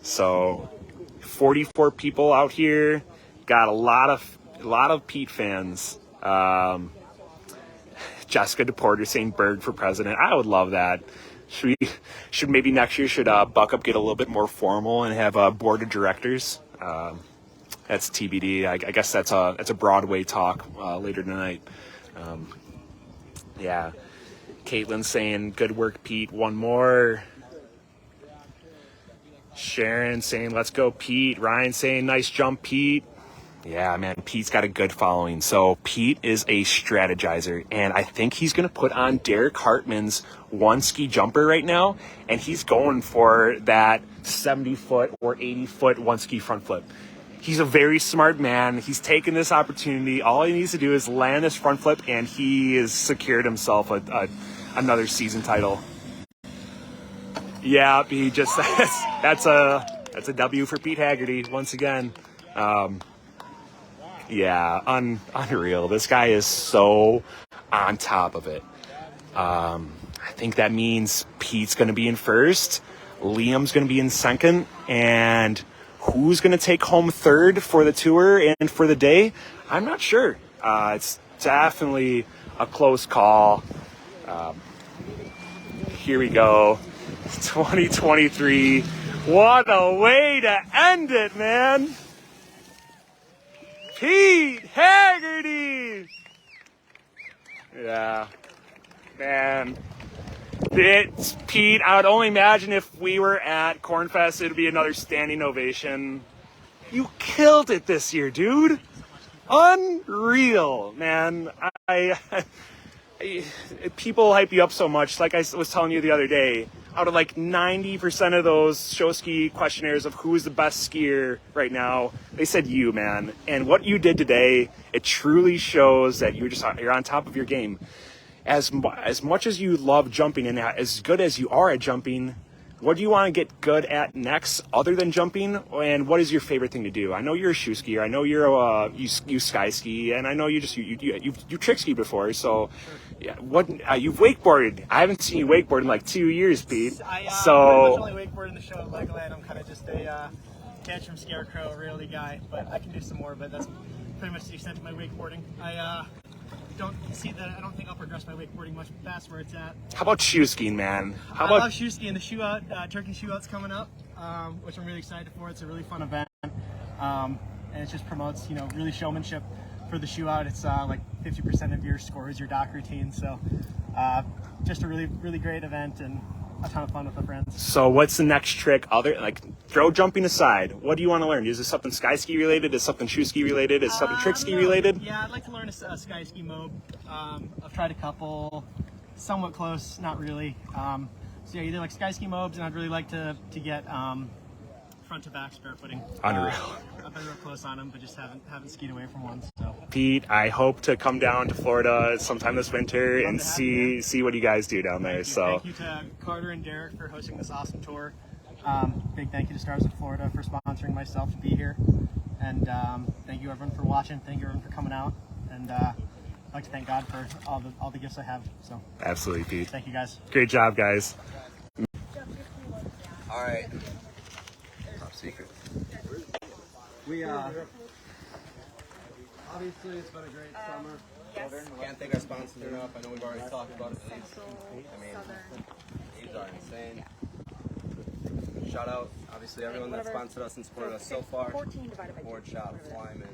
So 44 people out here, got a lot of Pete fans. Jessica DePorter saying Berg for president. I would love that. Should maybe next year Buck-Up get a little bit more formal and have a board of directors? That's TBD. I guess that's a Broadway talk later tonight. Yeah. Caitlin saying good work, Pete. One more. Sharon saying let's go, Pete. Ryan saying nice jump, Pete. Yeah, man, Pete's got a good following. So Pete is a strategizer, and I think he's going to put on Derek Hartmann's one-ski jumper right now, and he's going for that 70-foot or 80-foot one-ski front flip. He's a very smart man. He's taken this opportunity. All he needs to do is land this front flip, and he has secured himself another season title. Yeah, he just that's a W for Pete Hegarty once again. Yeah, unreal. This guy is so on top of it. I think that means Pete's going to be in first, Liam's going to be in second, and who's going to take home third for the tour and for the day? I'm not sure. It's definitely a close call. Here we go. 2023. What a way to end it, man. Pete Hegarty. Yeah, man. It's Pete. I would only imagine if we were at Cornfest, it'd be another standing ovation. You killed it this year, dude. Unreal, man. People hype you up so much. Like I was telling you the other day, out of like 90% of those show ski questionnaires of who is the best skier right now, they said you, man. And what you did today, it truly shows that you're on top of your game. As much as you love jumping and as good as you are at jumping, what do you want to get good at next other than jumping? And what is your favorite thing to do? I know you're a shoe skier. I know you sky ski, and I know you trick ski before. So, yeah, you've wakeboarded. I haven't seen you wakeboard in like 2 years, Pete. I pretty much only wakeboard in the show at Legoland. I'm kind of just a catch from Scarecrow really guy, but I can do some more. But that's pretty much the extent of my wakeboarding. I don't think I'll progress my wakeboarding much past where it's at. How about shoe skiing, man? I love shoe skiing. The shoe out, Turkey shoe out's coming up, which I'm really excited for. It's a really fun event, and it just promotes, really showmanship for the shoe out. It's like 50% of your score is your dock routine. So just a really, really great event and a ton of fun with the friends. So what's the next trick? Throw jumping aside. What do you want to learn? Is this something sky ski related? Is something shoe ski related? Is something trick ski related? Yeah, I'd like to learn a sky ski mob. I've tried a couple, somewhat close, not really. So yeah, either like sky ski mobs, and I'd really like to get front to back barefooting. Unreal. I've been real close on them, but just haven't skied away from one. So Pete, I hope to come down to Florida sometime this winter and see what you guys do down there. Thank you to Carter and Derek for hosting this awesome tour. Big thank you to Stars of Florida for sponsoring myself to be here, and thank you everyone for watching. Thank you everyone for coming out, and I'd like to thank God for all the gifts I have. So absolutely, Pete. Thank you guys. Great job, guys. All right. Top secret. We obviously it's been a great summer. Can't thank our sponsors enough. I know we've already talked about it. I mean, these are insane. Shout out, obviously, everyone that sponsored us and supported us so far. Board Shop, Flyman,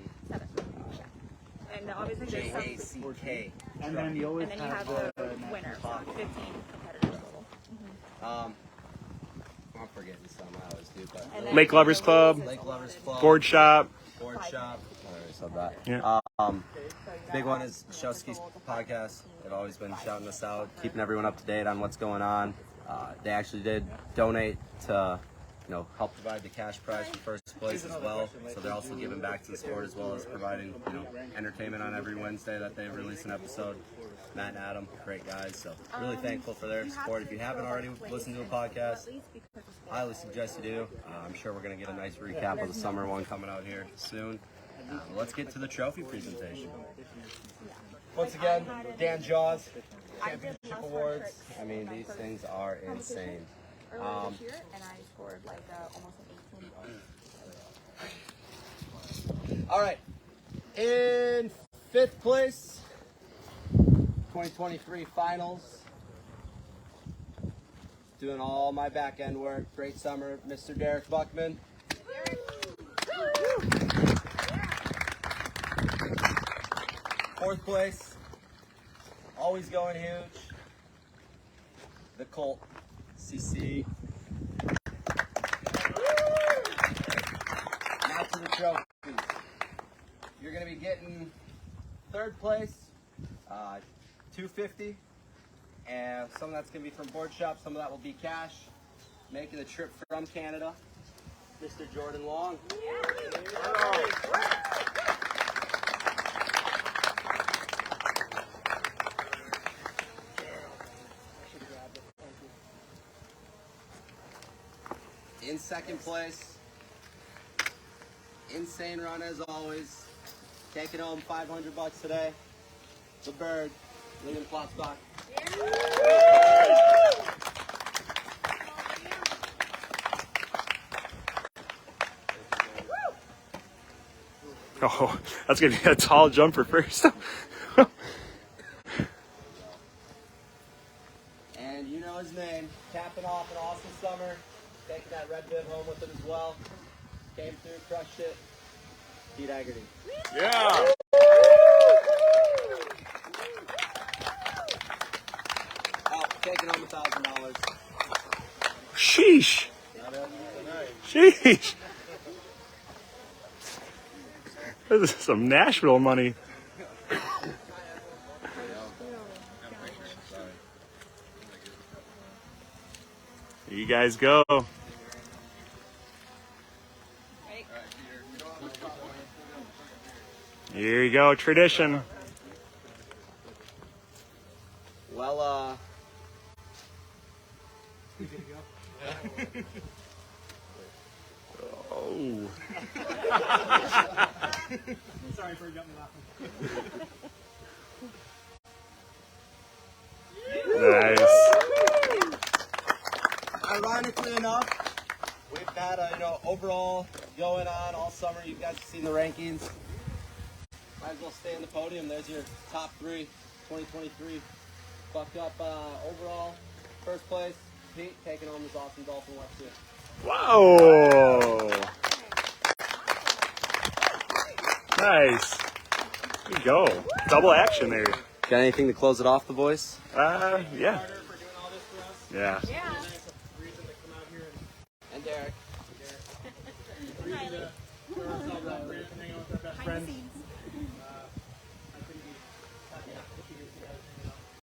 And obviously there's some, JACK. And then you always and then you have the winner, so 15 competitors total. I'm forgetting some I always do, but And then Lake Lovers Club, Lake Lovers Club, Board Shop. I already said that. Yeah. Big one is Showski's podcast. They've always been shouting us out, keeping everyone up to date on what's going on. They actually did donate to, help provide the cash prize for first place as well. So they're also giving back to the sport as well as providing, entertainment on every Wednesday that they release an episode. Matt and Adam, great guys. So really thankful for their support. If you haven't already listened to a podcast, I highly suggest you do. I'm sure we're going to get a nice recap of the summer one coming out here soon. Let's get to the trophy presentation. Once again, Dan Jaws, Championship Awards. I mean, these things are insane. earlier this year, and I scored like almost an 18. All right. In 5th place, 2023 finals. Doing all my back end work. Great summer, Mr. Derek Buchman. 4th place, always going huge. The Colt CC. Now to the trophies. You're going to be getting 3rd place, $250, and some of that's going to be from Board Shop, some of that will be cash. Making the trip from Canada, Mr. Jordan Long. In 2nd place, insane run as always, taking home $500 today. The bird, Liam Klotzbach. Oh, that's gonna be a tall jumper first. And you know his name, capping off an awesome summer, taking that red bib home with him as well. Came through, crushed it. Pete Hegarty. Yeah. Oh, taking home $1,000. Sheesh. Sheesh. This is some Nashville money. Here you guys go. Here you go, tradition. Well, Oh. Sorry for jumping off. Nice. ironically enough, we've had a overall going on all summer. You guys have seen the rankings. Might as well stay on the podium. There's your top 3, 2023. Bucked up overall, first place. Pete taking home this awesome Dolphin wetsuit. Wow. Nice. There you go. Double action there. Got anything to close it off, the boys? Yeah. Yeah. Yeah.